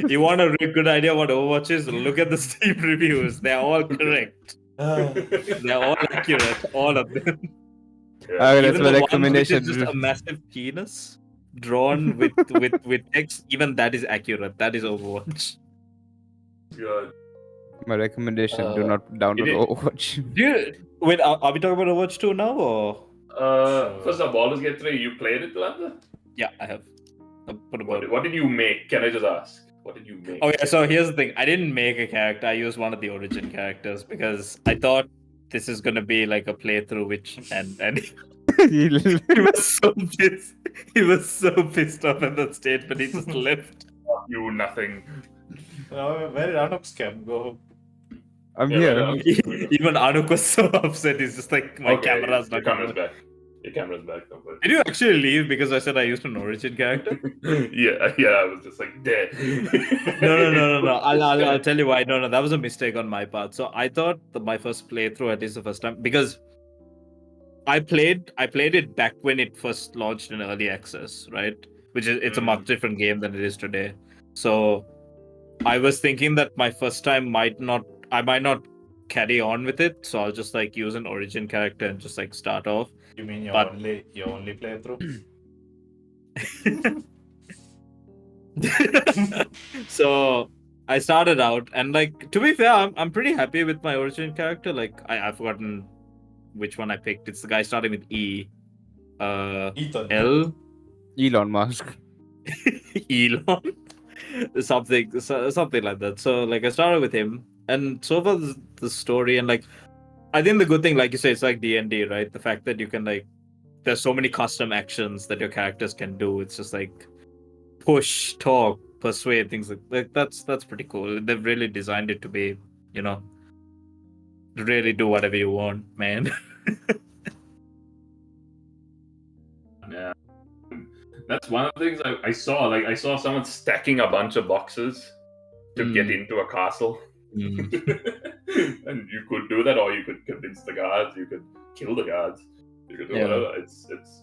You want a really good idea what Overwatch is? Look at the Steam reviews. They're all correct. They're all accurate. All of them. Yeah. Okay, that's Even my the recommendation. one which is just a massive penis drawn with text. Even that is accurate. That is Overwatch. God. My recommendation: do not it download is- Overwatch. Do you wait? Are we talking about Overwatch 2 now, or First of all, Baldur's Gate 3, you played it, Dilantha? yeah, I have. What about it? What did you make? Can I just ask? What did you make? Oh yeah, so here's the thing. I didn't make a character. I used one of the origin characters because I thought this is gonna be like a playthrough, which and he was so pissed. He was so pissed off at that statement. He just left. You nothing. Where did Anuk's cam go? I'm Yeah, here. well, Even Anuk was so upset. He's just like, my Okay, camera's your not. camera's back. Your camera's back. Don't worry. Did you actually leave because I said I used an origin character? yeah, I was just like dead. No. I'll tell you why. No, that was a mistake on my part. So I thought my first playthrough, at least the first time, because I played it back when it first launched in early access, right? Which is it's a much different game than it is today. So I was thinking that my first time I might not carry on with it. So I'll just like use an origin character and just like start off. You mean your But- only playthrough? So I started out, and like to be fair, I'm pretty happy with my origin character. Like I've forgotten which one I picked. It's the guy starting with E. Ethan. L. Elon Musk. Elon. something like that. So like I started with him, and so far the story and like I think the good thing, like you say, it's like D&D, right? The fact that you can like there's so many custom actions that your characters can do. It's just like push, talk, persuade things like that's pretty cool. They've really designed it to be, really do whatever you want, man. Yeah. That's one of the things I saw. Like, I saw someone stacking a bunch of boxes to get into a castle. And you could do that, or you could convince the guards, you could kill the guards, you could do whatever. It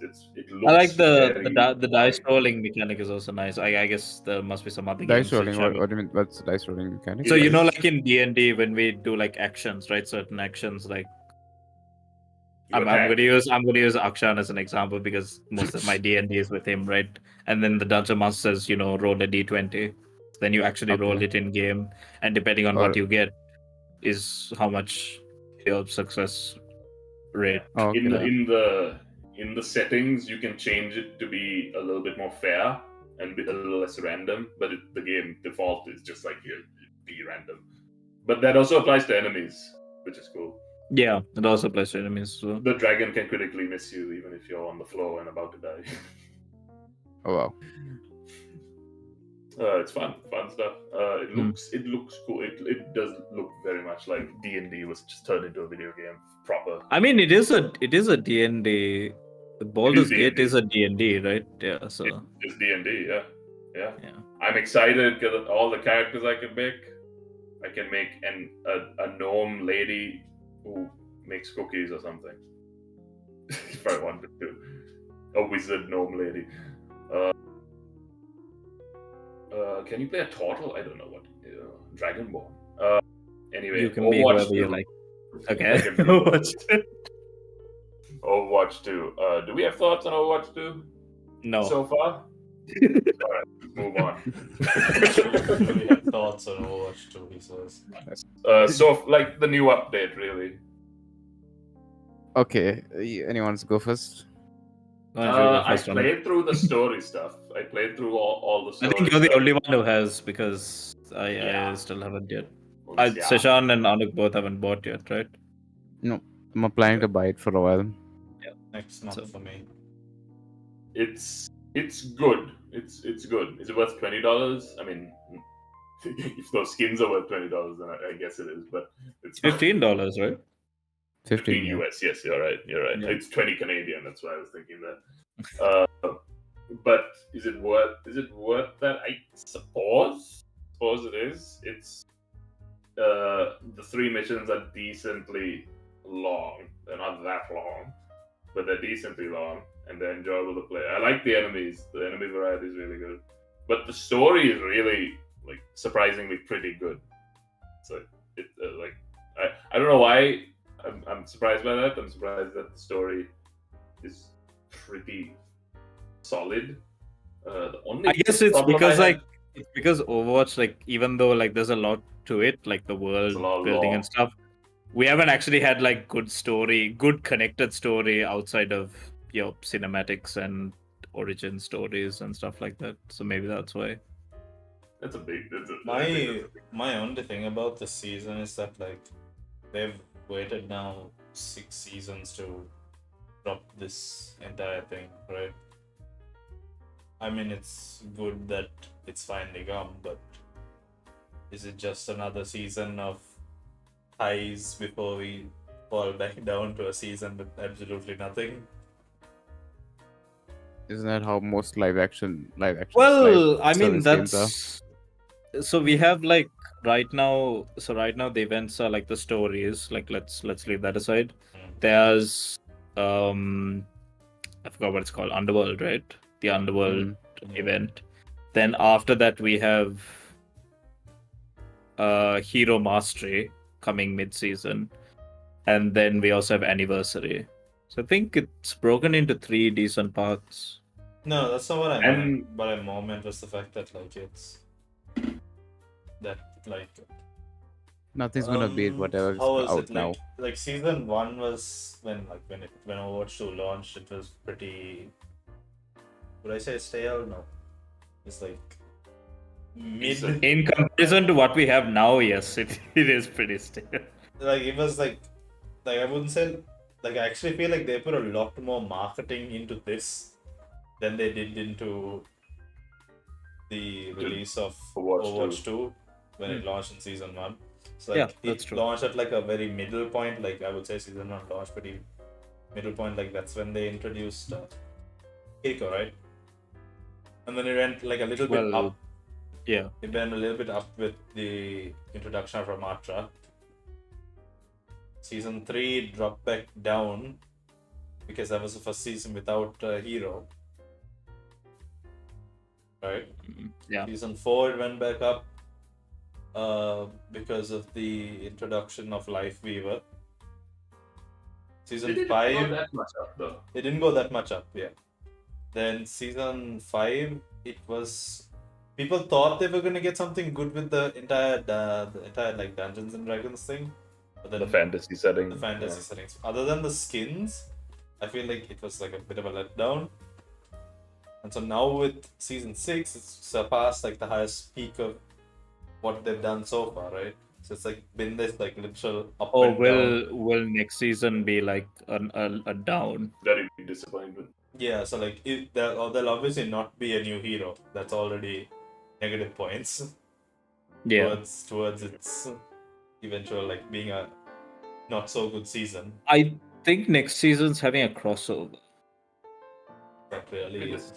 looks I like very the dice fine. rolling mechanic is also nice. I guess there must be some other Dice games rolling. which have- What do you mean? What's dice rolling mechanic? So like in D&D when we do like actions, right? Certain actions, like You I'm attack. gonna use Akshan as an example because most of my D&D is with him, right? And then the dungeon master says, roll a d20. Then you actually roll Okay. it in game, and depending on Or- what you get, is how much your success rate. Oh, okay. In the settings, you can change it to be a little bit more fair and a little less random. But the game default is just like you be random. But that also applies to enemies, which is cool. Yeah, it also applies to enemies. So. The dragon can critically miss you even if you're on the floor and about to die. Oh wow. It's fun stuff. It looks cool. It does look very much like D&D was just turned into a video game proper. I mean, it is a D&D. Baldur's Gate D&D. is a D&D, right? Yeah. So It's D&D, yeah. yeah. I'm excited because all the characters I can make. I can make a gnome lady who makes cookies or something. If I wanted to. A wizard gnome lady. Can you play a turtle? I don't know what. Dragonborn. Anyway, You can be Overwatch whoever you 2. like. Okay. I can be Overwatch 2. Do we have thoughts on Overwatch 2 No. so far? Alright, move on. We have thoughts on Overwatch 2, he says. So, like, the new update, really. Okay. Anyone wants to go first? I played through the story stuff. I played through all the I story think you're the stuff. only one who has because I still haven't yet. Yeah. Seshan and Anuk both haven't bought yet, right? I'm planning to buy it for a while. Next month for me. It's good. It's good. Is it worth $20? I mean, if those skins are worth $20, then I guess it is. But it's $15, right? 15 yeah. US. Yes, you're right. Yeah. It's 20 Canadian. That's why I was thinking that. But is it worth that? I suppose it is. It's the 3 missions are decently long. They're not that long, but they're decently long and they're enjoyable to play. I like the enemies. The enemy variety is really good, but the story is really like surprisingly pretty good. So it I don't know why I'm surprised by that. I'm surprised that the story is pretty solid. The only I guess it's problem because I had- it's because Overwatch, like, even though like there's a lot to it, like the world There's a lot of building lore. and stuff, we haven't actually had like good connected story outside of cinematics and origin stories and stuff like that. So maybe that's why. That's a big. My only thing about the season is that like they've waited now 6 seasons to drop this entire thing, right? I mean, it's good that it's finally come, but is it just another season of highs before we fall back down to a season with absolutely nothing? Isn't that how most live action? Well, I mean, service games are? that's so we have like right now. So right now the events are like the stories. Like let's leave that aside. There's I forgot what it's called, Underworld, right? The Underworld event. Then after that we have Hero Mastery coming mid-season, and then we also have Anniversary. So I think it's broken into 3 decent parts. No, that's not what I And- meant. What I more meant was the fact that like it's that like Nothing's gonna beat whatever's how was out it? now. Like season 1 was when Overwatch 2 launched, it was pretty. Would I say stale? No, it's like mid. In comparison to what we have now, yes, it is pretty stale. Like it was like I wouldn't say like I actually feel like they put a lot more marketing into this than they did into the release of Overwatch 2 when it launched in season 1. So Yeah, like, that's it true. launched at like a very middle point. Like I would say season 1 launched pretty middle point. Like that's when they introduced Keiko, right? And then it went like a little bit Well, up. yeah. It went a little bit up with the introduction of Ramatra. Season 3 dropped back down because that was the first season without a hero. Right? Yeah. Season 4 it went back up because of the introduction of Life Weaver. Season 5 that much up though. it didn't go that much up, yeah. Then season 5 it was people thought they were gonna get something good with the entire like Dungeons and Dragons thing. But then The fantasy setting. the fantasy settings. Other than the skins, I feel like it was like a bit of a letdown. And so now with season 6, it's surpassed like the highest peak of what they've done so far, right? So it's like been this like literal up Or and down. will next season be like a down? Very big disappointment. Yeah, so like there'll obviously not be a new hero. That's already negative points Yeah. towards its eventual like being a not so good season. I think next season's having a crossover. That really is.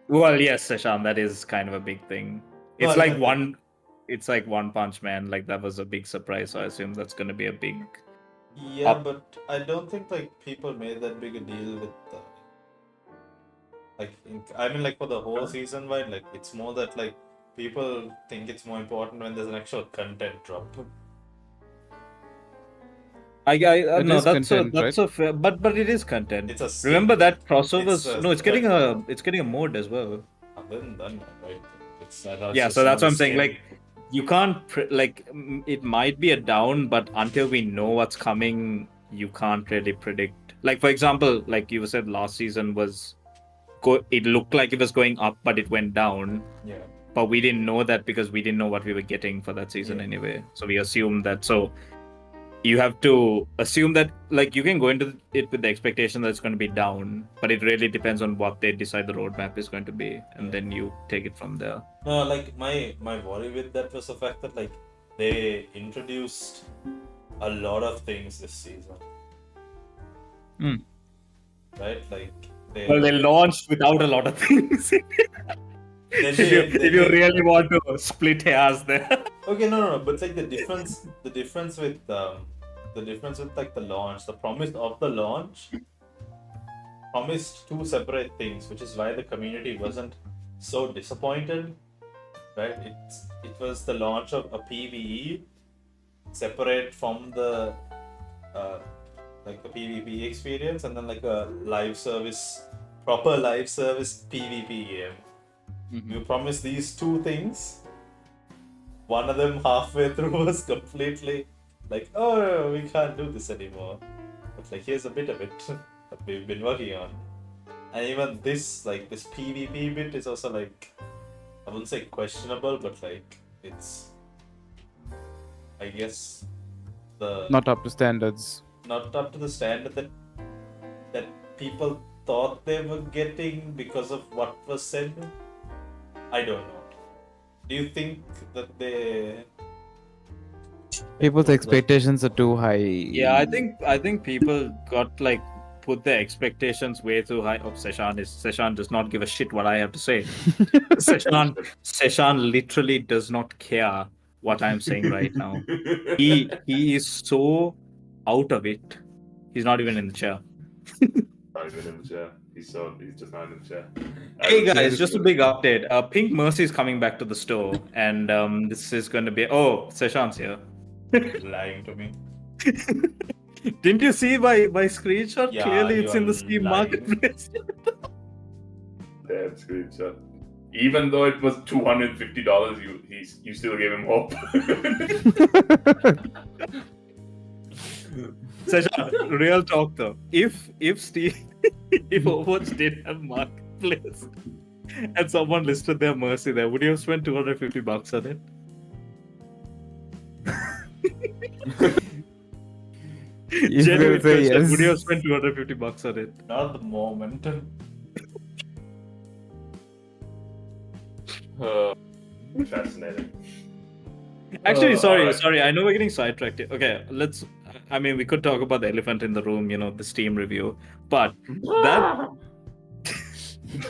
Well, yes, Seshan, that is kind of a big thing. No, It's I like mean, one. It's like One Punch Man. Like that was a big surprise. So I assume that's going to be a big. Yeah, Up. but I don't think like people made that big a deal with I mean like for the whole season wide, like it's more that like people think it's more important when there's an actual content drop. It No, is that's content, that's a fair, but it is content. It's a skin. Remember that It's crossovers? a No, it's getting a mode as well. Other than that, right? It's Yeah, so that's what I'm saying. Like, you can't it might be a down, but until we know what's coming, you can't really predict. Like, for example, like you said, last season it looked like it was going up, but it went down. Yeah. But we didn't know that because we didn't know what we were getting for that season anyway. So we assumed that. So you have to assume that, like, you can go into it with the expectation that it's going to be down, but it really depends on what they decide the roadmap is going to be, and then you take it from there. No, like my worry with that was the fact that like they introduced a lot of things this season. Right? Like they launched without a lot of things. If you really want to split hairs there. Okay, no, but it's like the difference with like the launch, the promise of the launch promised two separate things, which is why the community wasn't so disappointed, right? It was the launch of a PvE separate from the like the PvP experience, and then like a proper live service PvP game. You promised these two things. One of them halfway through was completely like, oh, no, we can't do this anymore. But like, here's a bit of it that we've been working on. And even this PvP bit is also like, I wouldn't say questionable, but like, it's, I guess, Not up to standards. not up to the standard that people thought they were getting because of what was said. I don't know. Do you think that People's expectations are too high. Yeah, I think people got like put their expectations way too high. Oh, Seshan does not give a shit what I have to say. Seshan literally does not care what I'm saying right now. He is so out of it. He's not even in the chair. Not even in the chair. He's just not in the chair. Hey guys, just a big update. Pink Mercy is coming back to the store, and this is going to be. Oh, Seshan's here. lying to me? Didn't you see my screenshot? Yeah, Clearly, it's in you're the Steam lying. marketplace. Damn screenshot. Even though it was $250, you still gave him hope. Seshan, real talk though. If Overwatch did have marketplace and someone listed their Mercy there, would you have spent $250 on it? Genuine say question. yes. Would you have spent $250 on it? Not at the moment. Fascinating. Actually, alright. sorry. I know we're getting sidetracked. Okay, let's. I mean, we could talk about the elephant in the room. The Steam review, but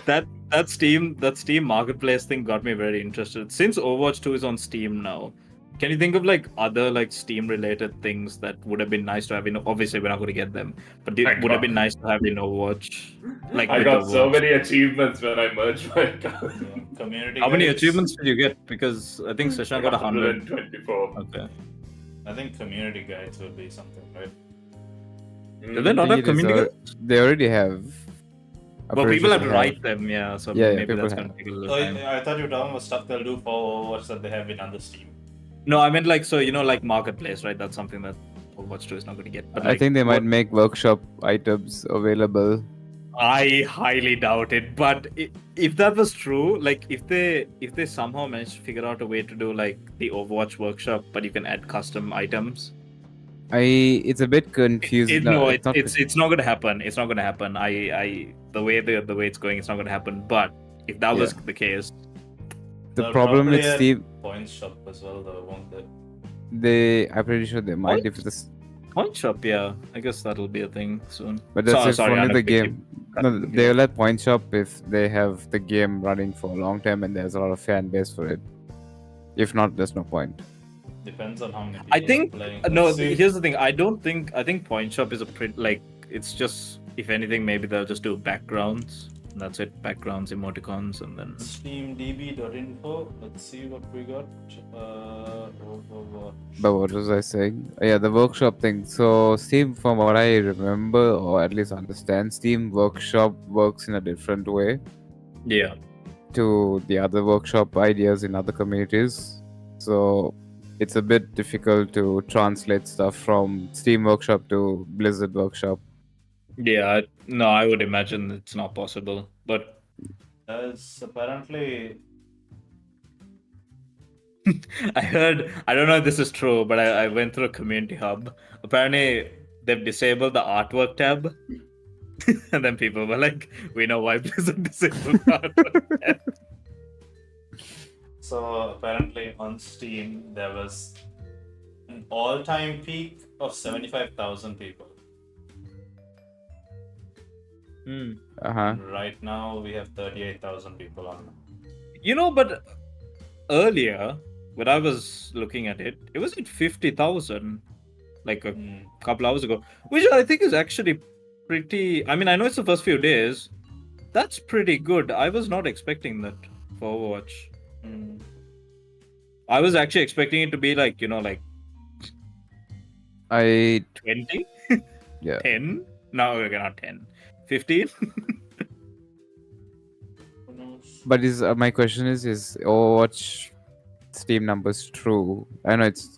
that Steam marketplace thing got me very interested. Since Overwatch 2 is on Steam now, can you think of like other like Steam related things that would have been nice to have? Obviously we're not going to get them, but would have been nice to have in Overwatch. Like I with got so Overwatch. many achievements when I merged my account. Yeah. Community How many guides. achievements did you get? Because I think Seshan got 100. 124. Okay. I think community guides would be something, right? Do they not have community guides? They already have. I'm Well, pretty people sure have to they write them, yeah. So Yeah, maybe people that's have. going to take a little Oh, time. I thought you were talking about stuff they'll do for Overwatch that they have been on the Steam. No, I meant like like marketplace, right? That's something that Overwatch 2 is not going to get. But I like, think they might make workshop items available. I highly doubt it. But if that was true, like if they somehow managed to figure out a way to do like the Overwatch workshop, but you can add custom items. It's a bit confusing. It's not going to happen. It's not going to happen. The way it's going, it's not going to happen. But if that was the case, The They'll problem probably with add Steam, Points shop as well, though, won't they? I'm pretty sure they might if this, point shop, yeah, I guess that'll be a thing soon. but that's if sorry, only Anuk, the we keep game. cutting No, you they'll off. let point shop if they have the game running for a long time and there's a lot of fan base for it. If not, there's no point. Depends on how many people I think are playing. no. Let's see. Here's the thing. I think point shop is a pretty like it's just if anything maybe they'll just do backgrounds. That's it. Backgrounds, emoticons, and then SteamDB.info. Let's see what we got. Overwatch. But what was I saying? Yeah, the workshop thing. So Steam, from what I remember or at least understand, Steam Workshop works in a different way yeah. to the other workshop ideas in other communities. So it's a bit difficult to translate stuff from Steam Workshop to Blizzard Workshop. Yeah, no, I would imagine it's not possible. But There's apparently I heard, I don't know if this is true, but I went through a community hub. Apparently, they've disabled the artwork tab. And then people were like, we know why Blizzard disabled the artwork tab. So apparently on Steam there was an all-time peak of 75,000 people. Uh-huh. Right now we have 38,000 people on. But earlier, when I was looking at it, it was at 50,000, like a couple hours ago, which I think is actually pretty. I mean, I know it's the first few days. That's pretty good. I was not expecting that for Overwatch. I was actually expecting it to be like, like 20? Yeah. 10? No, okay, not 10. 15? Who knows? But my question is Overwatch Steam numbers true? I know it's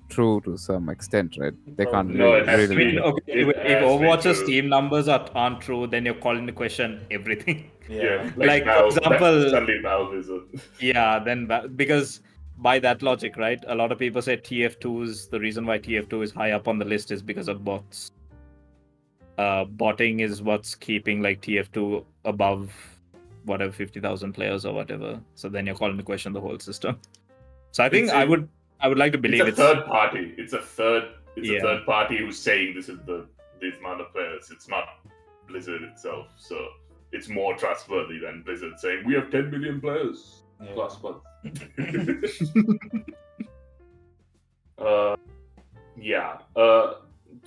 true to some extent, right? They can't No, it has to I be. mean, okay, It if has to be Overwatch's true. Steam numbers aren't true, then you're calling into question everything. Yeah, Like, for Valve, example- suddenly Valve is a... Yeah, then because by that logic, right? A lot of people say TF2's the reason why TF2 is high up on the list is because of bots. Botting is what's keeping like TF2 above whatever 50,000 players or whatever. So then you're calling into question the whole system. So I think I would like to believe It's a third party. It's a third party who's saying this amount of players. It's not Blizzard itself. So it's more trustworthy than Blizzard saying we have 10 million players plus one. To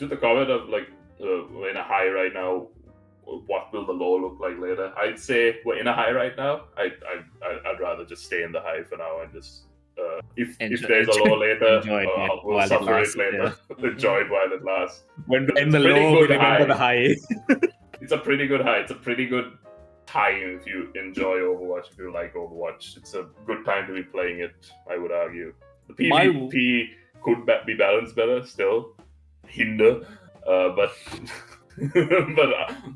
the comment of like we're in a high right now. What will the low look like later? I'd say we're in a high right now. I'd rather just stay in the high for now and just if there's a low later, enjoy it we'll while it suffer lasts, it later. Enjoy it while it lasts. When It's in the pretty low, good we remember high. the high. It's a pretty good high. It's a pretty good time if you enjoy Overwatch, if you like Overwatch. It's a good time to be playing it, I would argue. The PvP could be balanced better still. Hinder. But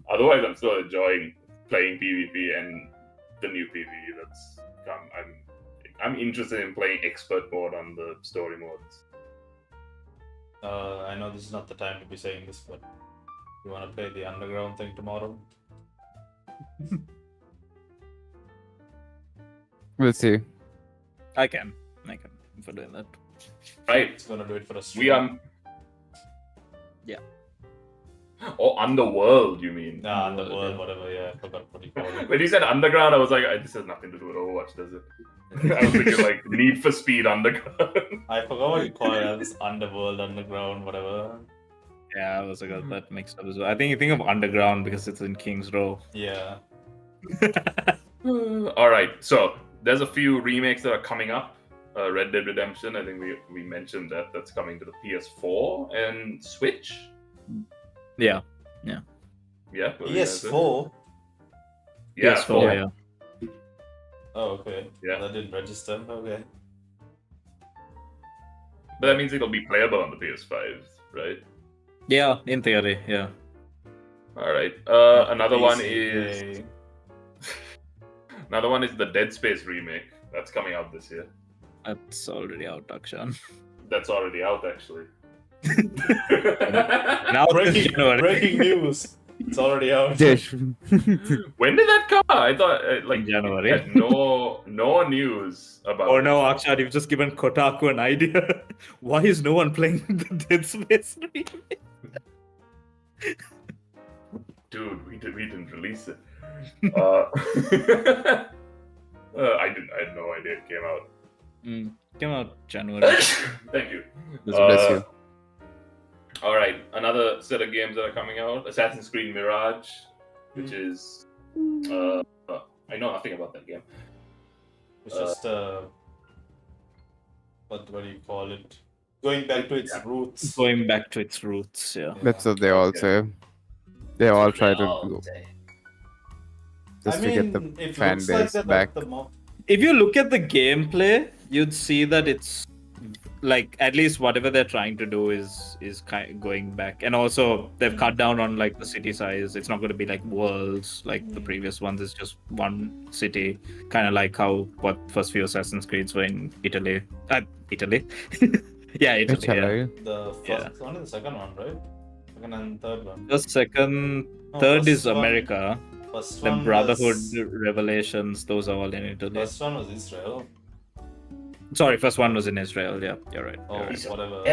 otherwise I'm still enjoying playing PvP and the new PvE that's come. I'm interested in playing expert mode on the story modes. I know this is not the time to be saying this, but you want to play the underground thing tomorrow? We'll see. I can for doing that. Right. It's gonna do it for a stream. We are. Yeah. Oh, Underworld, you mean? Nah, Underworld, whatever. Yeah, I forgot what you call it. When you said Underground, I was like, this has nothing to do with Overwatch, does it? I was thinking like Need for Speed Underground. I forgot what you call it. It's Underworld, Underground, whatever. Yeah, I also got that mixed up as well. I think you think of Underground because it's in Kings Row. Yeah. All right, so there's a few remakes that are coming up. Red Dead Redemption, I think we mentioned that's coming to the PS4 and Switch. Yeah. Yeah. what were you gonna say? PS4. Yeah, PS4, 4. yeah. Oh, okay. Yeah. That didn't register. Okay. But that means it'll be playable on the PS5, right? Yeah, in theory, yeah. All right. Another one PC, is the Dead Space remake. That's coming out this year. That's already out, Akshan. That's already out, actually. Now Breaking news. It's already out. Dish. When did that come out? I thought In January. we had no news about. Oh it. no, Akshan, you've just given Kotaku an idea. Why is no one playing the Dead Space remake? Dude, we didn't release it. I had no idea it came out. Came out January. Thank you. Bless you. All right, another set of games that are coming out: Assassin's Creed Mirage, which is I know nothing about that game. It's just what do you call it? Going back to its roots. Going back to its roots, yeah. That's what they all say. They all try to go. Just to get the it fan looks like base that back. at the moment. If you look at the gameplay, you'd see that it's like at least whatever they're trying to do is kind of going back, and also they've cut down on like the city size. It's not going to be like worlds like the previous ones. It's just one city, kind of like how what first few Assassin's Creeds were in Italy. Italy, yeah, Italy. Yeah. The first one and the second one, right? Second and third one. The second, No, third is first one- America. First The one Brotherhood was, Revelations, those are all in Italy. First one was Israel. Sorry, first one was in Israel. Yeah, you're right. Or You're right. whatever.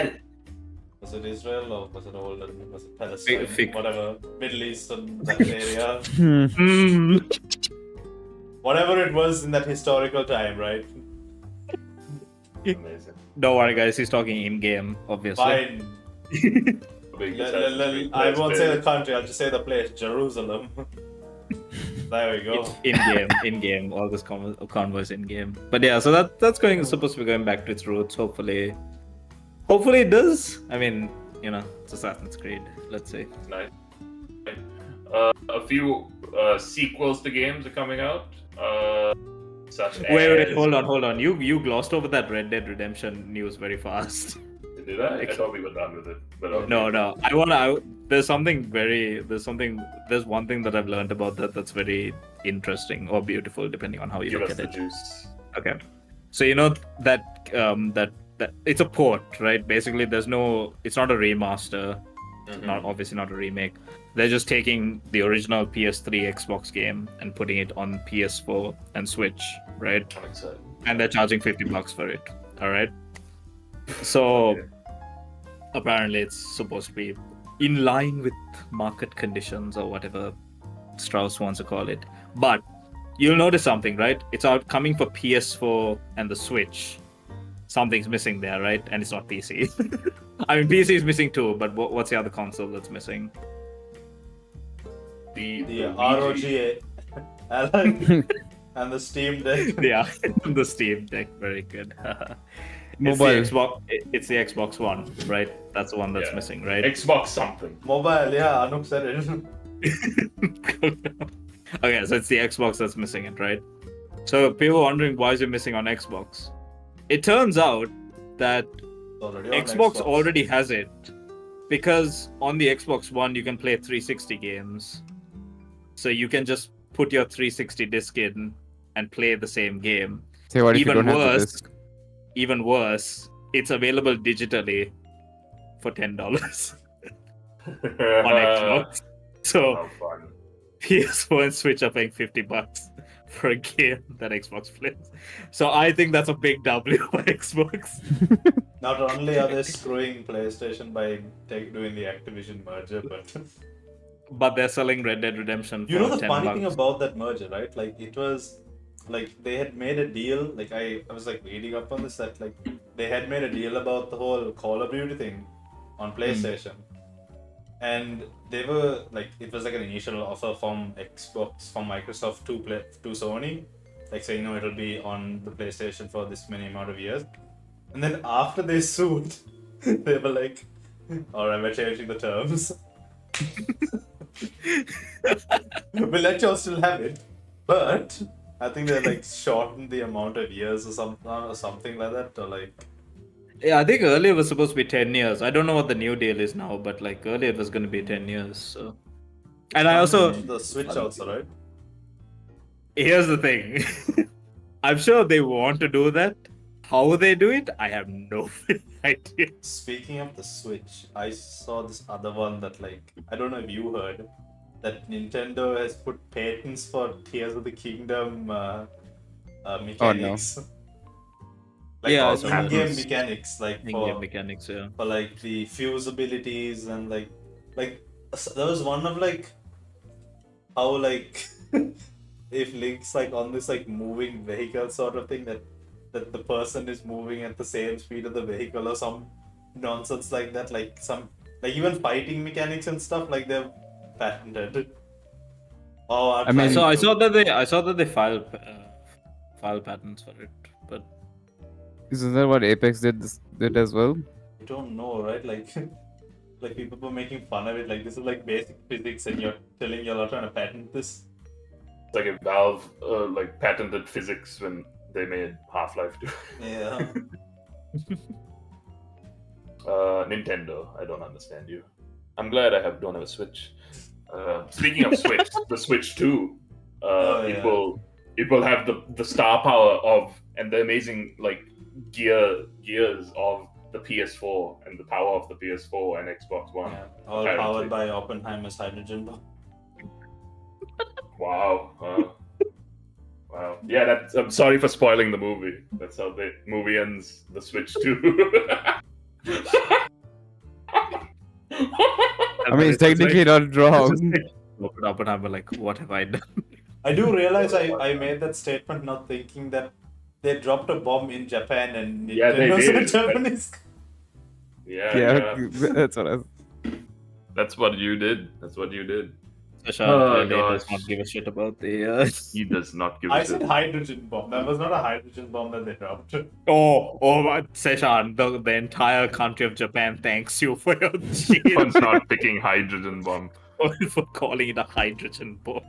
Was it Israel or was it was it Palestine? Fig- Whatever. Middle East and that area. Mm. Whatever it was in that historical time, right? Amazing. Don't worry, guys. He's talking in game, obviously. Fine. Big I won't say the country, I'll just say the place, Jerusalem. There we go. In game. All this convoys in game. But yeah, so that's supposed to be going back to its roots. Hopefully it does. I mean, it's Assassin's Creed. Let's see. Nice. A few sequels to games are coming out. Such Wait, as... hold on. You glossed over that Red Dead Redemption news very fast. Did I? I thought we were done with it. But okay. No. There's one thing that I've learned about that that's very interesting or beautiful, depending on how you Give look us at the it. juice. Okay. So that it's a port, right? Basically, it's not a remaster, Mhm. not a remake. They're just taking the original PS3 Xbox game and putting it on PS4 and Switch, right? I'm excited. And they're charging $50 for it. All right. So Okay. apparently, it's supposed to be in line with market conditions or whatever Strauss wants to call it. But you'll notice something, right? It's coming for PS4 and the Switch. Something's missing there, right? And it's not PC. I mean, PC is missing too, but what's the other console that's missing? The ROG Alan and the Steam Deck. Yeah, the Steam Deck. Very good. Mobile. It's the Xbox One, right? That's the one that's Yeah. missing, right? Xbox something. Mobile, yeah, Anuk said it. Okay, so it's the Xbox that's missing it, right? So people are wondering why is it missing on Xbox? It turns out that Already on Xbox already has it because on the Xbox One you can play 360 games. So you can just put your 360 disc in and play the same game. Say what if you don't have the disc? Even worse, it's available digitally for $10 on Xbox. So How fun. PS4 and Switch are paying $50 for a game that Xbox plays. So I think that's a big W for Xbox. Not only are they screwing PlayStation by doing the Activision merger, But they're selling Red Dead Redemption for you know the $10. funny thing about that merger, right? Like it was like they had made a deal. Like I was like reading up on this that like they had made a deal about the whole Call of Duty thing on PlayStation, and they were like it was like an initial offer from Microsoft to Sony, like saying no, it'll be on the PlayStation for this many amount of years, and then after they sued, they were like, all right, we're changing the terms. We'll let y'all still have it, but I think they like shortened the amount of years or something like that, or like. Yeah, I think earlier it was supposed to be 10 years. I don't know what the new deal is now, but like earlier it was going to be 10 years. So, and I also The Switch also, right? here's the thing. I'm sure they want to do that. How they do it, I have no idea. Speaking of the Switch, I saw this other one that like I don't know if you heard that Nintendo has put patents for Tears of the Kingdom mechanics. Like Yeah, for in-game mechanics, like in-game mechanics, yeah. for like the fuse abilities and like there was one of like how like if Link's like on this like moving vehicle sort of thing that the person is moving at the same speed of the vehicle or some nonsense like that, like some like even fighting mechanics and stuff like they're patented. Oh, I mean- So I saw that they file patents for it, but Isn't that what Apex did as well? I don't know, right? Like like people were making fun of it, like this is like basic physics and you're telling you're not trying to patent this. It's like if Valve like patented physics when they made Half-Life 2. Yeah. Nintendo, I don't understand you. I'm glad I don't have a Switch. Speaking of Switch, the Switch 2, it will have the star power of and the amazing like gears of the PS4 and the power of the PS4 and Xbox One. Yeah, all apparently. powered by Oppenheimer's hydrogen bomb. Wow. Wow. Yeah, I'm sorry for spoiling the movie. That's how the movie ends. The Switch 2. I mean, it's technically not wrong. open up and I'm like, what have I done? I do realize I made that statement not thinking that they dropped a bomb in Japan and Yeah, they Nintendo's did. in Japanese. Yeah. That's what I. That's what you did. Seshan Oh, does gosh. not give a shit about the. He does not give a I shit. said hydrogen bomb. That was not a hydrogen bomb that they dropped. Seshan, the entire country of Japan thanks you for your For not picking hydrogen bomb. for calling it a hydrogen bomb.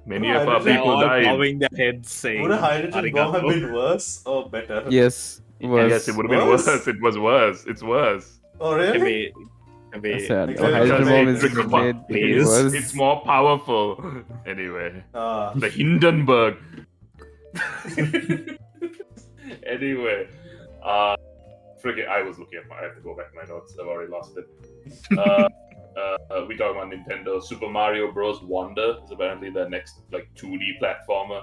Many Oh, of our hydrogen- They're people all died. bowing their heads saying. Would a hydrogen bomb have "Arigato." been worse or better? Yes. Was. Yes, it would have been Worse? worse. It was worse. It's worse. Oh, Can really? we, Sad. Like, A hydrogen just bomb a is trigger made bomb, please. worse. It's more powerful. Anyway, Ah. the Hindenburg. Anyway, forget. I was looking at I have to go back to my notes. I've already lost it. We talk about Nintendo. Super Mario Bros. Wonder is apparently the next like 2D platformer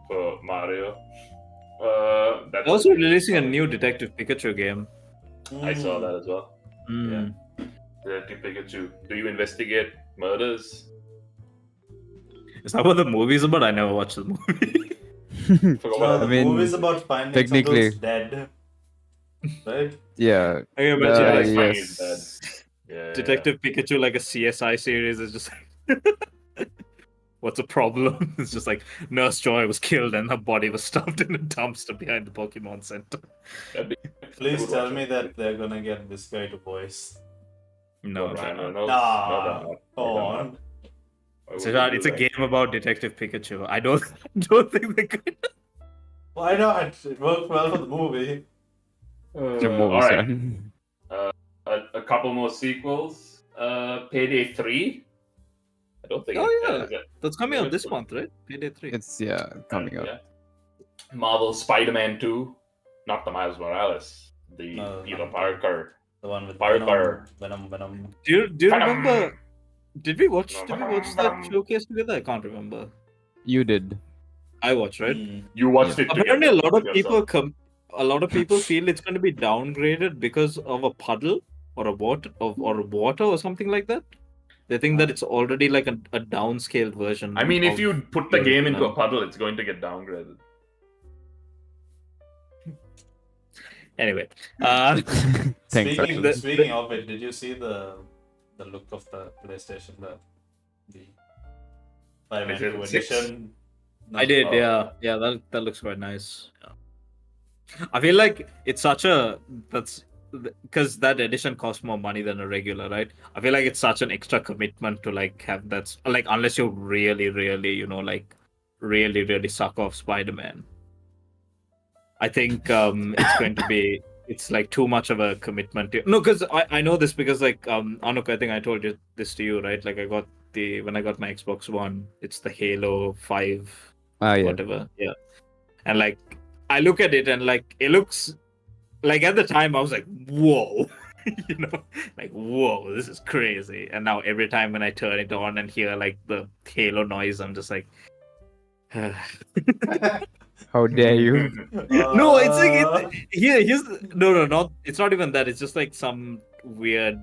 for Mario. That's They're also releasing a new Detective Pikachu game. I saw that as well. Mm. Detective Pikachu. Do you investigate murders? Is that what the movie's about? I never watched the movie. Forgot No, what the I mean, movie's about finding technically- someone's dead. Right? Yeah. I can imagine Yeah, like it's fine, yes. it's Yeah, Detective Pikachu, like a CSI series, is just like, what's a problem? It's just like Nurse Joy was killed and her body was stuffed in a dumpster behind the Pokemon Center. That'd be- Please would tell watch me it. that they're gonna get this guy to voice. No, Ryan no. Reynolds. Nah, No, they're not. come No, they're on. not. Why would So, they do it's a that? game about Detective Pikachu. I don't think they could. Why not? It worked well for the movie. The movie, all right, son. a couple more sequels. Payday 3. I don't think. Oh, yeah. is it- That's coming out it's this good. month, right? Payday 3. It's coming out. Yeah. Marvel Spider-Man 2, not the Miles Morales, the No, Peter no. Parker. The one with Parker. Venom. Do you Venom. remember? Did we watch No, that Venom. showcase together? I can't remember. You did. I watched, right? You watched it Apparently, a together lot of yourself. people feel it's going to be downgraded because of a puddle or a water or something like that. They think that it's already like a downscaled version. I mean, if of you put the the game into original. a puddle, it's going to get downgraded. Anyway, Thanks, Speaking, Akshan. speaking of it, did you see the look of the PlayStation, the 592 Is it 6? edition? No. I did, Oh. yeah. That looks quite nice. Yeah. I feel like it's such a because that edition costs more money than a regular, right? I feel like it's such an extra commitment to like have that, like unless you really, really, like really, really suck off Spider-Man. I think it's going to be it's like too much of a commitment. No, because I know this because like Anuk, I think I told you this to you, right? Like when I got my Xbox One, it's the Halo 5 Yeah. whatever. Yeah. And like I look at it and like it looks like at the time I was like, whoa. Like whoa, this is crazy. And now every time when I turn it on and hear like the Halo noise, I'm just like How dare you? no, it's like here's no, it's not even that. It's just like some weird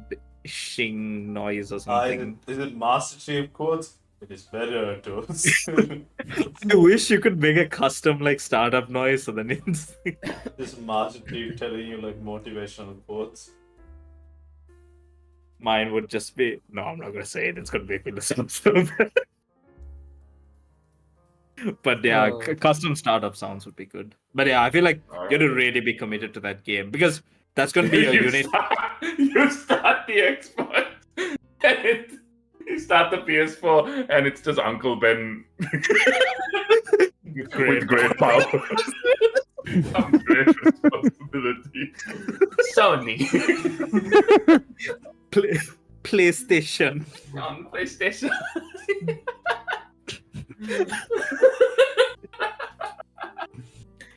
shing noise or something. Is it Master Chief quotes? It is better to. I wish you could make a custom like startup noise so then it's This Master Chief telling you like motivational quotes. mine would just be no, I'm not gonna say it. It's gonna make me listen so bad. But yeah, custom startup sounds would be good. But yeah, I feel like you have to really be committed to that game because that's gonna be a unit. You start the Xbox and you start the PS4 and it's just Uncle Ben with great power. Some great responsibility. Sony. PlayStation. On PlayStation.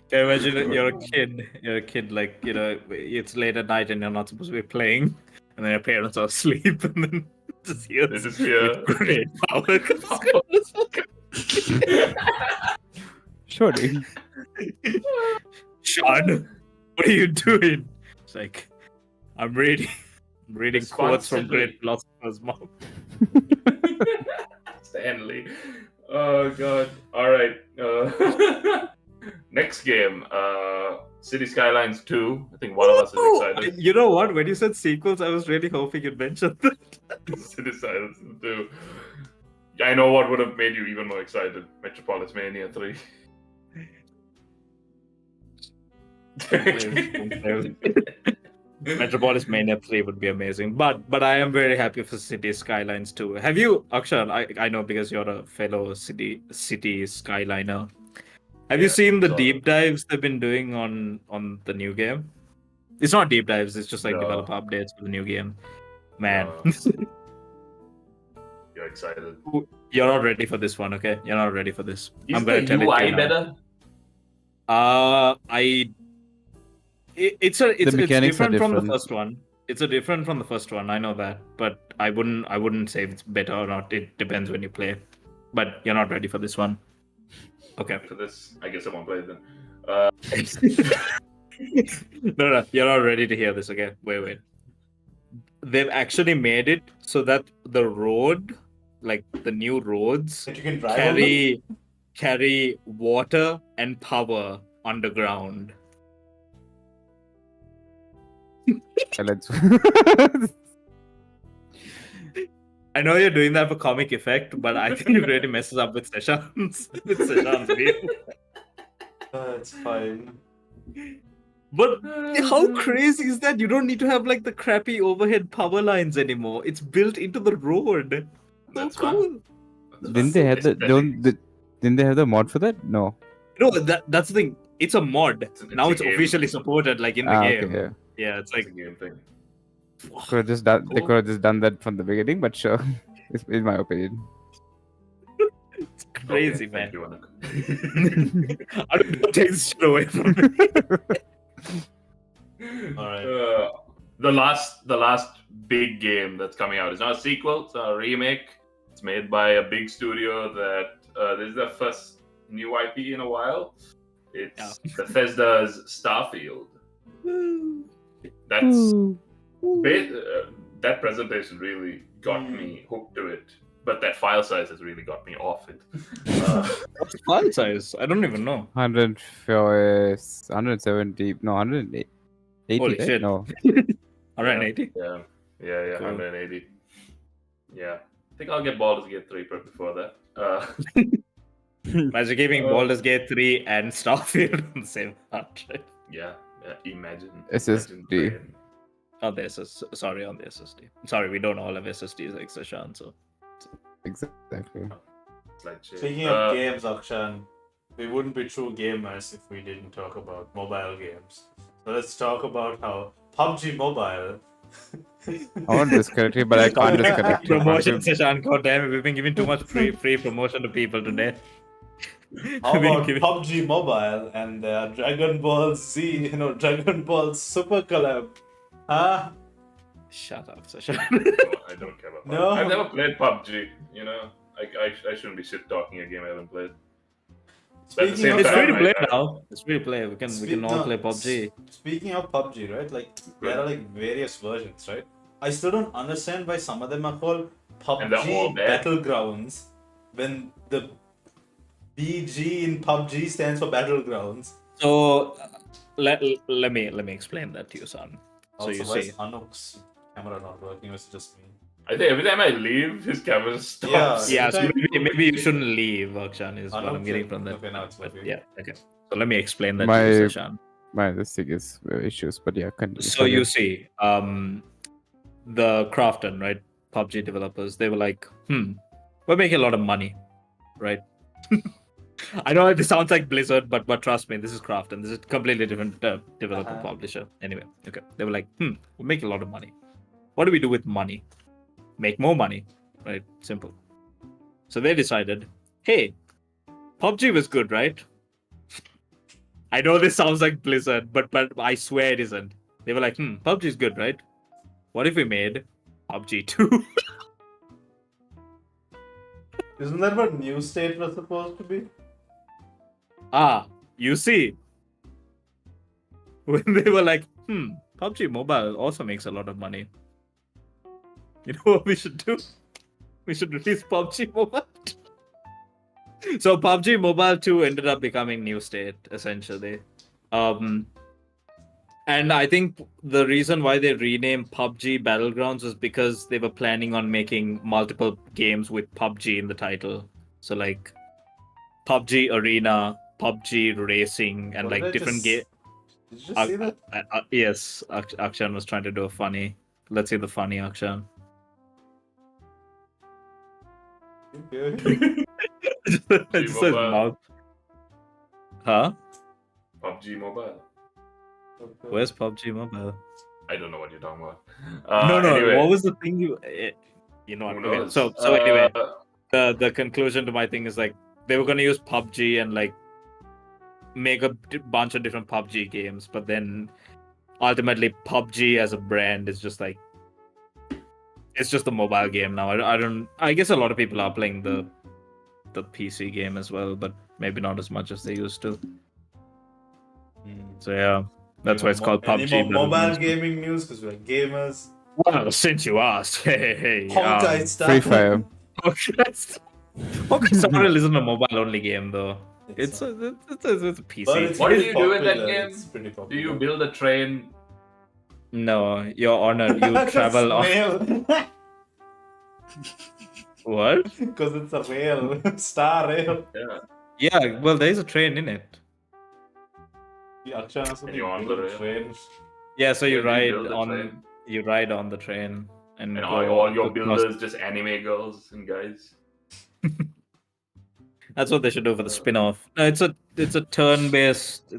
Can you imagine you're a kid like, it's late at night and you're not supposed to be playing and then your parents are asleep and then just hear This is here. great power. Surely. Sean, what are you doing? It's like, I'm reading quotes from great philosophers, Mom. Stanley. Oh god. Alright. Next game. City Skylines 2. I think one of us is excited. You know what? When you said sequels, I was really hoping you'd mention that. City Skylines 2. I know what would have made you even more excited. Metropolis Mania 3. Metropolis Mania 3 would be amazing. But I am very happy for City Skylines 2. Have you, Akshan, I know because you're a fellow City Skyliner. Have you seen the deep dives they've been doing on the new game? It's not deep dives, it's just like developer updates for the new game. Man. You're excited. You're not ready for this one, okay? You're not ready for this. Is I'm gonna the tell UI it to you better? It's mechanics are different from the different. first one. It's a different from the first one. I know that, but I wouldn't say if it's better or not. It depends when you play. But you're not ready for this one. Okay. For this, I guess I won't play it then. No, you're not ready to hear this. Okay, wait. They've actually made it so that the road, like the new roads, That you can drive on them? carry water and power underground. Let's. I know you're doing that for comic effect, but I think it really messes up with Seshan's view. It's fine. But how crazy is that? You don't need to have like the crappy overhead power lines anymore. It's built into the road. So That's cool. fun. Didn't they have didn't they have the mod for that? No. No, that's the thing. It's a mod. Now a it's game. officially supported, like in the game. Okay, yeah. Yeah, it's It's like a game thing. Could have just done. They could have just done that from the beginning, but sure, in my opinion. it's crazy, Okay, man. thank you, Anuk. I don't take this shit away from me. Alright. The last big game that's coming out is not a sequel, it's not a remake. It's made by a big studio that this is the first new IP in a while. It's Bethesda's Starfield. That's that presentation really got me hooked to it, but that file size has really got me off it. What's the file size? I don't even know. 170, no, 180. Holy right? shit. No. 180? Yeah, Cool. 180. Yeah, I think I'll get Baldur's Gate 3 before that. Imagine giving Baldur's Gate 3 and Starfield on the same hard drive. Yeah, imagine. SSD. Imagine On the sorry, on the SSD. Sorry, we don't all have SSDs like Seshan, so. Exactly. it's like shit. Speaking of games, Akshan, we wouldn't be true gamers if we didn't talk about mobile games. So let's talk about how PUBG Mobile. I want to disconnect it, but I can't disconnect it. Promotion, Seshan, goddamn, we've been giving too much free promotion to people today. How about PUBG Mobile and Dragon Ball Z, Dragon Ball Super Collab? Huh? Shut up, Seshan. I don't care about No. PUBG. I've never played PUBG. I shouldn't be shit talking a game I haven't played. But at the same It's time, free to play I- now. It's free to play. We can all play PUBG. Speaking of PUBG, right? Like there are like various versions, right? I still don't understand why some of them are called And they're all PUBG bad. Battlegrounds when the BG in PUBG stands for Battlegrounds. So let me explain that to you, son. So Also, you why see, is Anuk's camera not working? Or is it just me? I think every time I leave, his camera stops. yeah. So Sometimes- maybe you shouldn't leave, Akshan, is what I'm getting Okay. from that. Okay, now it's But working. yeah, okay. So let me explain that My- to you, Seshan. This thing is issues, but yeah, continue. So you see, the Crafton, right? PUBG developers, they were like, we're making a lot of money, right? I know this sounds like Blizzard, but trust me, this is Crafton. This is a completely different developer publisher. Anyway, okay. They were like, we're making a lot of money. What do we do with money? Make more money, right? Simple. So they decided, hey, PUBG was good, right? I know this sounds like Blizzard, but I swear it isn't. They were like, PUBG is good, right? What if we made PUBG 2? Isn't that what New State was supposed to be? You see. When they were like, PUBG Mobile also makes a lot of money. You know what we should do? We should release PUBG Mobile 2. So PUBG Mobile 2 ended up becoming New State, essentially. And I think the reason why they renamed PUBG Battlegrounds was because they were planning on making multiple games with PUBG in the title. So like PUBG Arena, PUBG Racing, and What did like I different just- games. Did you just see that? Yes, Akshan was trying to do a funny. Let's see the funny Akshan. Okay. It says Mobile. mouth. Huh? PUBG Mobile. Where's PUBG Mobile? I don't know what you're talking about. No. Anyway, What was the thing you? You know what? who Okay, knows? so anyway, the conclusion to my thing is like they were gonna use PUBG and like make a bunch of different PUBG games, but then ultimately PUBG as a brand is just like it's just a mobile game now. I guess a lot of people are playing the PC game as well, but maybe not as much as they used to. So yeah, that's why it's called PUBG. Any more mobile Battlegrounds. gaming news? Because we're gamers. Well, since you asked, hey. Honkai Star. Free Fire. Honkai Star Rail isn't a mobile-only game though. It's a PC. But it's What do pretty you do in that popular. game? It's pretty do popular. you build a train? No, Your Honor, you travel on. What? Because it's a rail. Star rail. Yeah. Yeah, well, there is a train in it. Akshan has And you're on the rail. train. Yeah, so you Yeah, ride build a on train. you ride on the train and And go all your across- builders just anime girls and guys. That's what they should do for the spin-off. No, it's a turn-based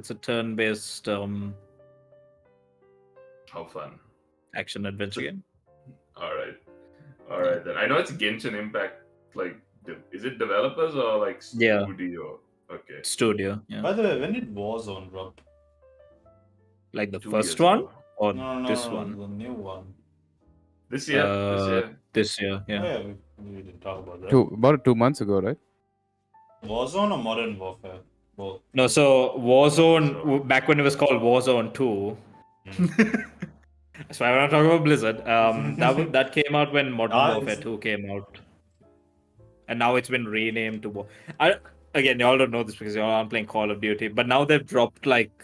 How fun. action adventure game. All right then. I know it's Genshin Impact. Like, is it developers or like Yeah. studio? Okay. Studio, yeah. By the way, when did Warzone drop? Like the 2 first years one ago. or No, this one? the new one. This year. This year, Oh, yeah. yeah, we didn't talk about that. About 2 months ago, right? Warzone or Modern Warfare? Both. No, so Warzone, Warzone. back when it was called Warzone 2. That's why we're not talking about Blizzard. That came out when Modern Ah, Warfare is it? 2 came out. And now it's been renamed to again, y'all don't know this because y'all aren't playing Call of Duty, but now they've dropped like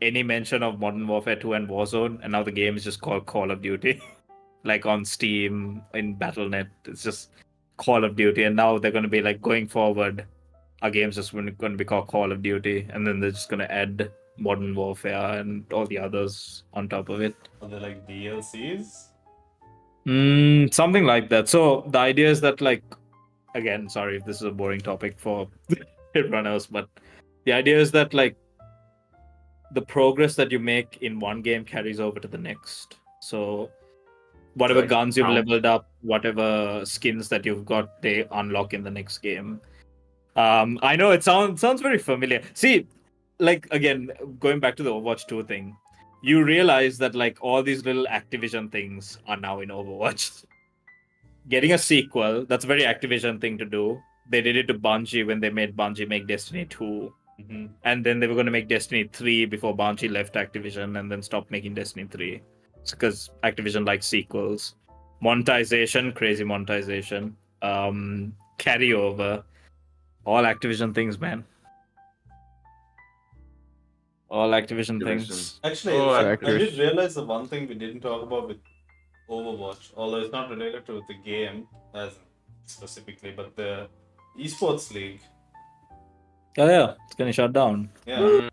any mention of Modern Warfare 2 and Warzone, and now the game is just called Call of Duty. Like on Steam, in Battle.net, it's just Call of Duty, and now they're going to be like going forward, our game's just going to be called Call of Duty, and then they're just going to add Modern Warfare and all the others on top of it. Are they like DLCs? Something like that. So the idea is that, like, again, sorry if this is a boring topic for everyone else, but the idea is that, like, the progress that you make in one game carries over to the next. So whatever Like guns you've how- leveled up, whatever skins that you've got, they unlock in the next game. I know it sounds very familiar. See, like, again, going back to the Overwatch 2 thing, you realize that, like, all these little Activision things are now in Overwatch. Getting a sequel, that's a very Activision thing to do. They did it to Bungie when they made Bungie make Destiny 2. Mm-hmm. And then they were going to make Destiny 3 before Bungie left Activision and then stopped making Destiny 3. It's because Activision likes sequels. Monetization, crazy monetization. Carryover. All Activision things, man. All Activision things. Actually, Oh, I accurate. did realize the one thing we didn't talk about with Overwatch, although it's not related to the game as specifically, but the esports league. Oh yeah, it's getting shut down. Yeah.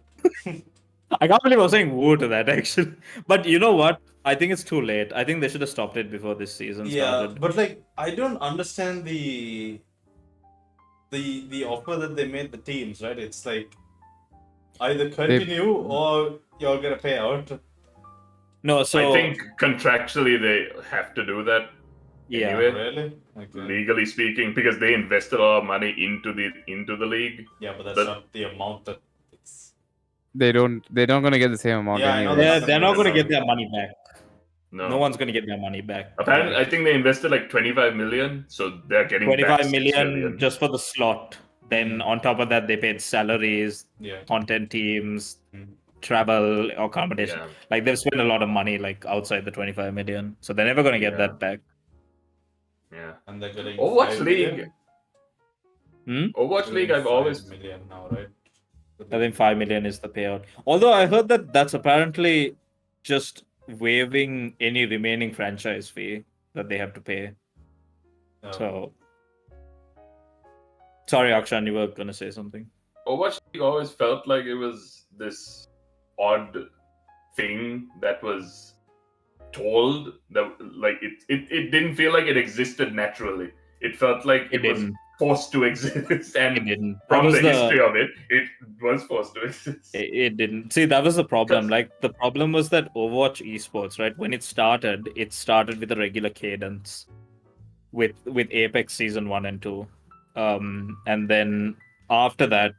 I can't believe I was saying woo to that, actually. But you know what? I think it's too late. I think they should have stopped it before this season Yeah, started. but like I don't understand the offer that they made the teams, right? It's like either continue or you're gonna pay out. No, so I think contractually they have to do that yeah. anyway. Really? Okay. Legally speaking, because they invested a lot of money into the league. Yeah, but that's But- not the amount that it's. They're not gonna get the same amount Yeah, I know anyway. that. They're not going to No. get their money back. No, No one's going to get their money back. Apparently, I think they invested like 25 million, so they're getting back 25 6 million just for the slot. Then on top of that, they paid salaries, Yeah. content teams, Mhm. travel, accommodation. Yeah. Like they've spent a lot of money, like outside the 25 million. So they're never going to get Yeah. that back. Yeah. And they're getting Overwatch 5 League. million? Overwatch Getting League, I've 5 always million now, right? I think 5 million is the payout. Although I heard that that's apparently just waiving any remaining franchise fee that they have to pay. So, sorry, Akshan, you were going to say something. Overwatch League always felt like it was this odd thing that was told that like it didn't feel like it existed naturally. It felt like It it was didn't. forced to exist, It and didn't. That from was the history of it, it was forced to exist. It didn't. See, that was the problem. Because- Like, the problem was that Overwatch esports, right? When it started with a regular cadence, with Apex Season 1 and 2. And then after that,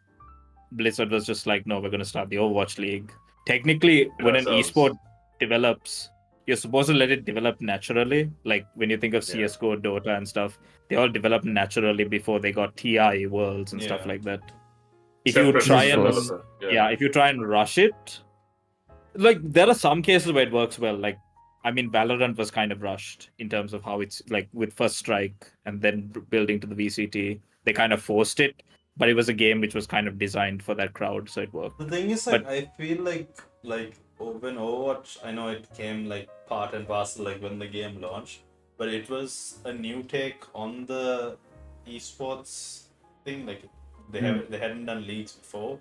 Blizzard was just like, no, we're going to start the Overwatch League. Technically, when an ourselves. esport develops, you're supposed to let it develop naturally. Like, when you think of Yeah. CSGO, Dota, and stuff, they all developed naturally before they got TI, Worlds, and stuff Yeah. like that. If you Separate try and developer. yeah, if you try and rush it, like there are some cases where it works well. Like, I mean, Valorant was kind of rushed in terms of how it's like with First Strike and then building to the VCT. They kind of forced it, but it was a game which was kind of designed for that crowd, so it worked. The thing is, like, But- I feel like when Overwatch, I know it came like part and parcel like when the game launched, but it was a new take on the esports thing. Like they hadn't done leagues before,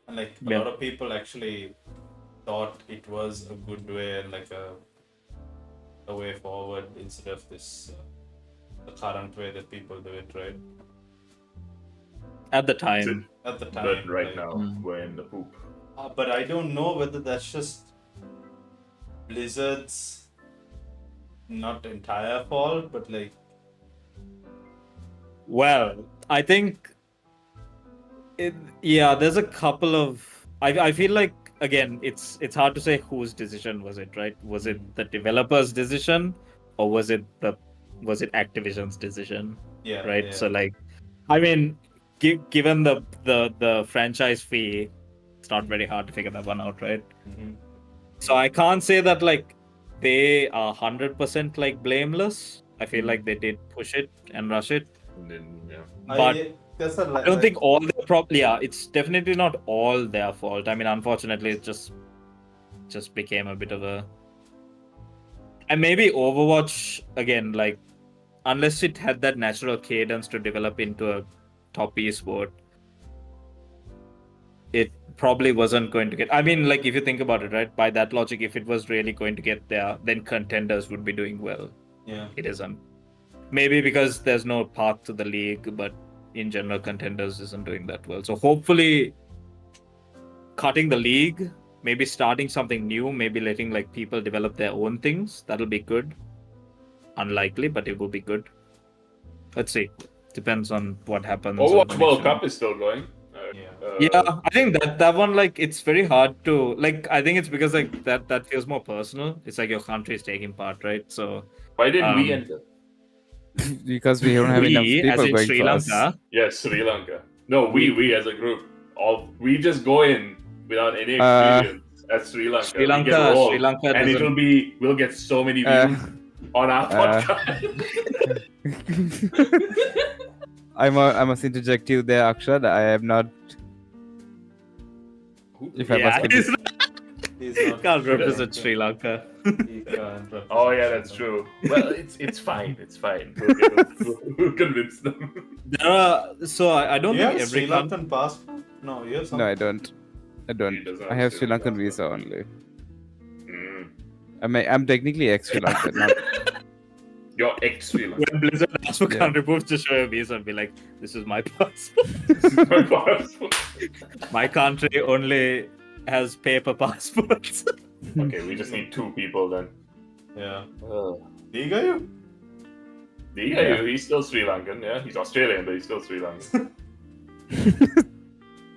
and like a Yeah. lot of people actually thought it was a good way and like a way forward instead of this the current way that people do it, right? At the time, At the time, But right like, now, we're in the poop. But I don't know whether that's just Blizzard's not entire fault, but like well, I think, there's a couple of. I feel like again, it's hard to say whose decision was it, right? Was it the developer's decision, or was it Activision's decision? yeah, Right? yeah. So like, I mean, given the franchise fee, it's not very hard to figure that one out, right? Mm-hmm. So I can't say that like they are 100% like blameless. I feel like they did push it and rush it. And then, yeah. But guess that, I don't think all their it's definitely not all their fault. I mean, unfortunately, it just became a bit of a. And maybe Overwatch again, like unless it had that natural cadence to develop into a top esport, it probably wasn't going to get. I mean, like if you think about it, right? By that logic, if it was really going to get there, then contenders would be doing well. Yeah. It isn't. Maybe because there's no path to the league, but in general, contenders isn't doing that well. So hopefully, cutting the league, maybe starting something new, maybe letting like people develop their own things, that'll be good. Unlikely, but it will be good. Let's see. Depends on what happens. Overwatch World Cup is still going. Yeah, I think that one, like, it's very hard to like. I think it's because like that feels more personal. It's like your country is taking part, right? So why didn't we enter? Because we don't have enough we, people as in going Sri for us. Lanka, Yes, Sri Lanka. No, we as a group. We just go in without any Uh, experience as Sri Lanka. Sri We Lanka, get rolled, Sri Lanka and doesn't. we'll get so many views on our podcast. I must interject you there, Akshan. I am not. If I Yeah, must he's He's not can't represent Sri Lanka. He can't represent Oh yeah, Sri that's Lanka. true. Well, it's fine. It's fine. We'll convince them. There are, so I don't You think have every Sri Lankan passport? No, you have some. No, I don't. I He don't. doesn't I have have Sri Sri Lankan Lankan visa passport. only. Mm. I'm technically ex-Sri Lankan. Not, You're ex-Sri Lanka. when Blizzard asks for Yeah. country proof to show your visa and be like, this is my passport. My passport. My country only has paper passports. Okay, we just need 2 people then. Yeah. Uh, Diga you? yeah, he's still Sri Lankan. Yeah, he's Australian, but he's still Sri Lankan.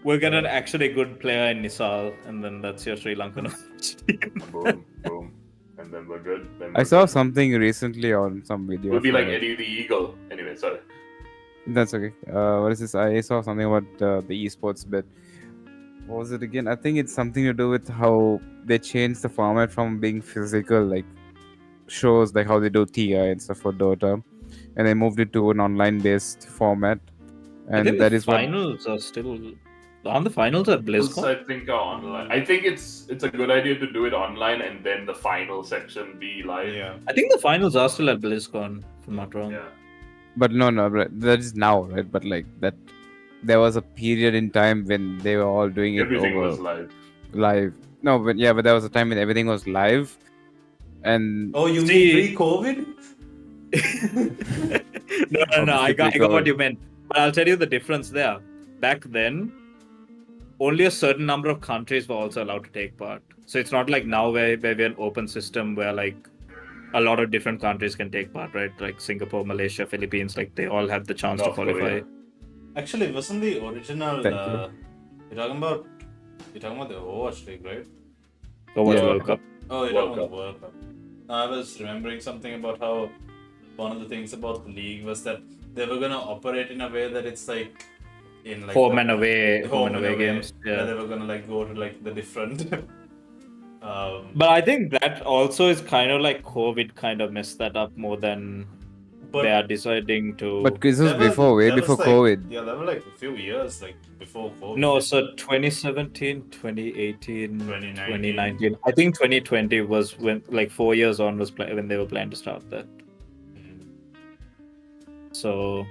We'll get an actually good player in Nisal, and then that's your Sri Lankan team. Boom, boom, and then we're good. Then I we're saw good. something recently on some video. We'll be like for- Eddie the Eagle. Anyway, sorry. That's okay. What is this? I saw something about the esports bit. What was it again? I think it's something to do with how they changed the format from being physical, like shows, like how they do TI and stuff for Dota, and they moved it to an online-based format. I And think that the is what. finals are still. Aren't the finals at BlizzCon? I think are online. I think it's a good idea to do it online and then the final section be live. Yeah. I think the finals are still at BlizzCon, if I'm not wrong. Yeah. But no, that is now, right? But like that, there was a period in time when they were all doing it Everything over was live. live. No, but there was a time when everything was live, and Oh, you See- mean pre-COVID? No. I got Obviously what you meant. But I'll tell you the difference there. Back then, only a certain number of countries were also allowed to take part. So it's not like now where we have an open system where like a lot of different countries can take part, right? Like Singapore, Malaysia, Philippines, like they all have the chance to North qualify. Korea. Actually, wasn't the original? Thank you. You're talking about the Overwatch League, right? Overwatch Yeah. World Cup. Oh, you're World talking about the World Cup. I was remembering something about how one of the things about the league was that they were gonna operate in a way that it's like in like Home the- and away, the home and away games. Yeah, Yeah. they were gonna like go to like the different. But I think that also is kind of like COVID kind of messed that up more than but they are deciding to. but this was that was- before, way that was before like- COVID. Yeah, that was like a few years like before COVID. No, so 2017, 2018, 2019. 2019. I think 2020 was when, like 4 years on, was when they were planning to start that. So,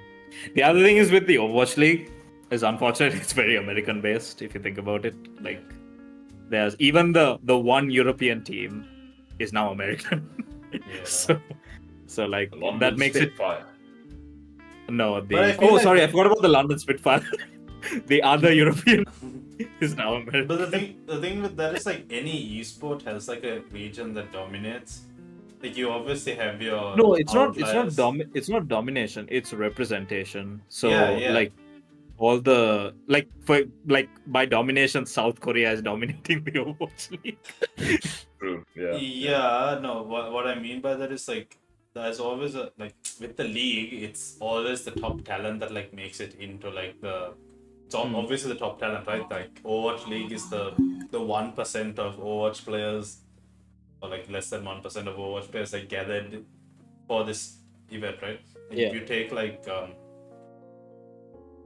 the other thing is with the Overwatch League, is unfortunately it's very American based if you think about it. Like, there's even the one European team is now American. Yeah. so like London that makes Spitfire. it no. But I The feel oh like- sorry, I forgot about the London Spitfire. The other European is now American. But the thing with that is like any esport has like a region that dominates. Like you obviously have your No, it's outliers. it's not domination, it's representation. So Yeah. like all the like for like by domination South Korea is dominating the Overwatch League. True. Yeah. Yeah, no. What I mean by that is like there's always a like with the league, it's always the top talent that like makes it into like the. It's obviously the top talent, right? Like Overwatch League is the 1% of Overwatch players, or like less than 1% of Overwatch players like gathered for this event, right? And Yeah. if you take like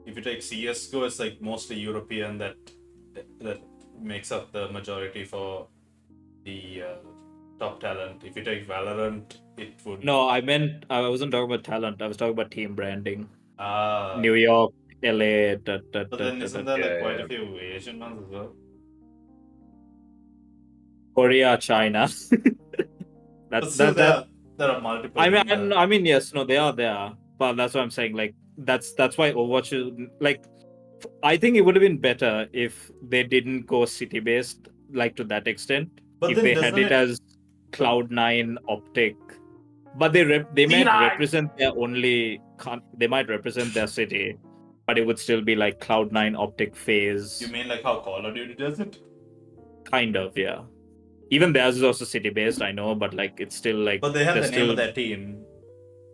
if you take CS:GO, it's like mostly European that makes up the majority for the top talent. If you take Valorant, it would. No, I wasn't talking about talent. I was talking about team branding. Ah. New York, LA. But then isn't there like quite yeah. a few Asian ones as well? Korea, China. But still, there are multiple. I mean, yes, no, they are there, but that's what I'm saying. Like, that's why Overwatch is like. I think it would have been better if they didn't go city-based, like to that extent. But if then they had it as Cloud9 Optic, but they might represent their they might represent their city, but it would still be like Cloud9 Optic phase. You mean like how Call of Duty does it? Kind of, yeah. Even theirs is also city-based, I know, but like it's still like. But they have the name of their team.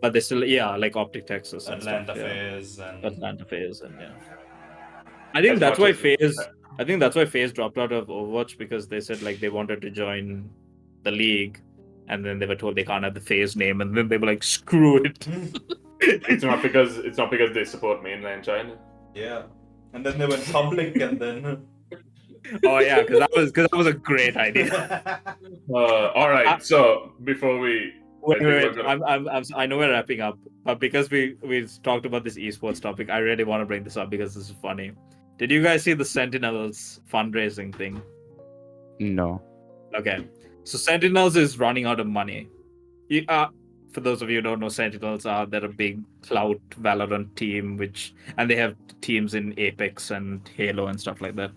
But they still, yeah, like Optic Texas, Atlanta and stuff, Phase, and Atlanta Phase, and yeah. I think that's why Phase. I think that's why Phase dropped out of Overwatch, because they said like they wanted to join the league, and then they were told they can't have the Phase name, and then they were like, screw it. It's not because they support mainland China. Yeah, and then they went public, and then. Oh yeah, because that was a great idea. All right, so before we. Wait. I know we're wrapping up, but because we talked about this esports topic, I really want to bring this up because this is funny. Did you guys see the Sentinels fundraising thing? No. Okay, so Sentinels is running out of money. For those of you who don't know, Sentinels they're a big cloud Valorant team, and they have teams in Apex and Halo and stuff like that.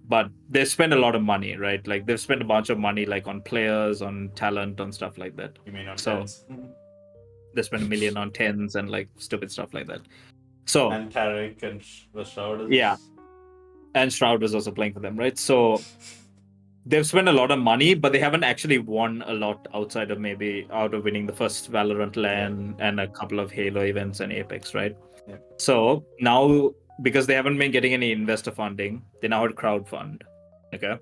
But they spend a lot of money, right? Like they've spent a bunch of money, like on players, on talent, on stuff like that. You mean on so tens? They spend $1 million on tens and like stupid stuff like that. So and Tarek and Shroud. Yeah, and Shroud was also playing for them, right? So they've spent a lot of money, but they haven't actually won a lot out of winning the first Valorant LAN and a couple of Halo events and Apex, right? Yeah. So now, because they haven't been getting any investor funding, they now had crowdfund. Okay.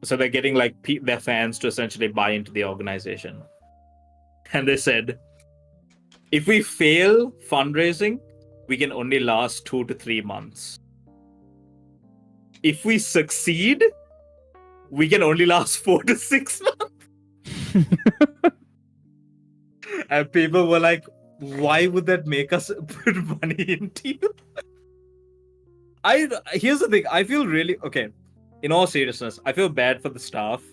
So they're getting like their fans to essentially buy into the organization. And they said, if we fail fundraising, we can only last 2 to 3 months. If we succeed, we can only last 4 to 6 months. And people were like, why would that make us put money into you? Here's the thing. I feel really okay. In all seriousness, I feel bad for the staff,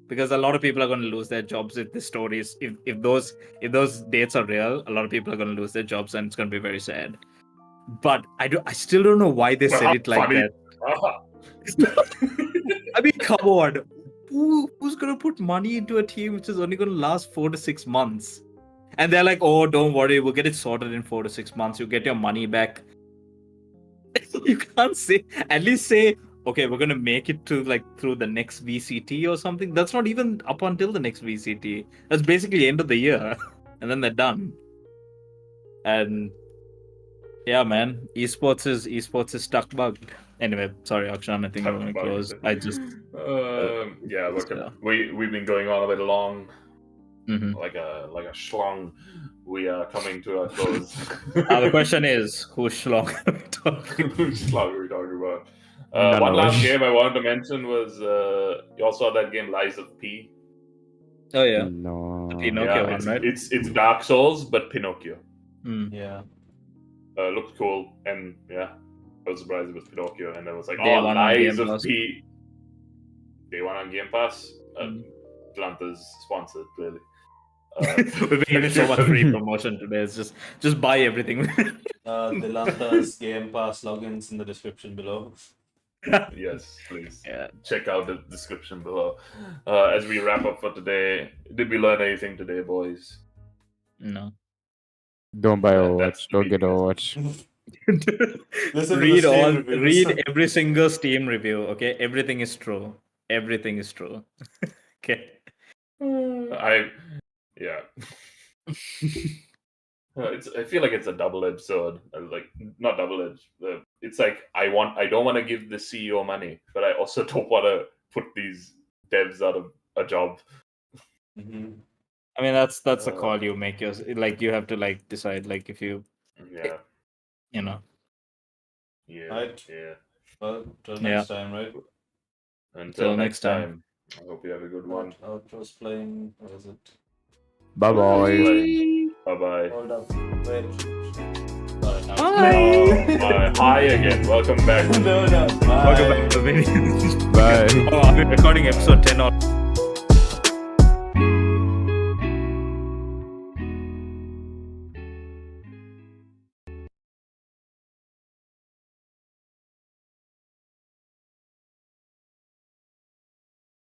because a lot of people are going to lose their jobs if the stories, if those dates are real, a lot of people are going to lose their jobs, and it's going to be very sad. But I still don't know why they said it like that. I mean, come on. Who's going to put money into a team which is only going to last 4 to 6 months? And they're like, oh, don't worry, we'll get it sorted in 4 to 6 months. You'll get your money back. You can't at least say, okay, we're going to make it to through the next VCT or something. That's not even up until the next VCT. That's basically the end of the year. And then they're done. And yeah, man, esports is stuck bugged. Anyway, sorry, Akshan, I think I'm going to close. I just... yeah, look, we've been going on a bit long. Mm-hmm. Like a schlong. We are coming to a close. The question is, whose schlong are we talking about? Whose schlong are we talking about? One last game I wanted to mention was you all saw that game Lies of P. Oh yeah, no, the Pinocchio one, right? It's Dark Souls but Pinocchio. Yeah, looked cool, and yeah, I was surprised it was Pinocchio, and I was like, Day one Lies on of P. Day one on Game Pass. Dilantha's sponsored, clearly. We've been getting so much free promotion today. It's just buy everything. Dilantha's Game Pass logins in the description below. Yes, please. Yeah. Check out the description below. As we wrap up for today, did we learn anything today, boys? No. Don't buy Overwatch. Don't get Overwatch. Read every single Steam review. Okay, everything is true. Everything is true. Okay. Yeah. I feel like it's a double-edged sword. Like not double-edged. It's like I don't want to give the CEO money, but I also don't want to put these devs out of a job. Mm-hmm. I mean, that's a call you make. Like you have to like decide like if you Yeah. you know. Yeah. Right. Yeah. Well, till next time, right? Until next time. I hope you have a good one. Outro's playing. What is it? Bye bye. Bye bye. Hold up. Wait. Bye. Bye. Hi again. Welcome back. No. Bye. Welcome back to the video. Bye. Oh, I'm recording episode 10 or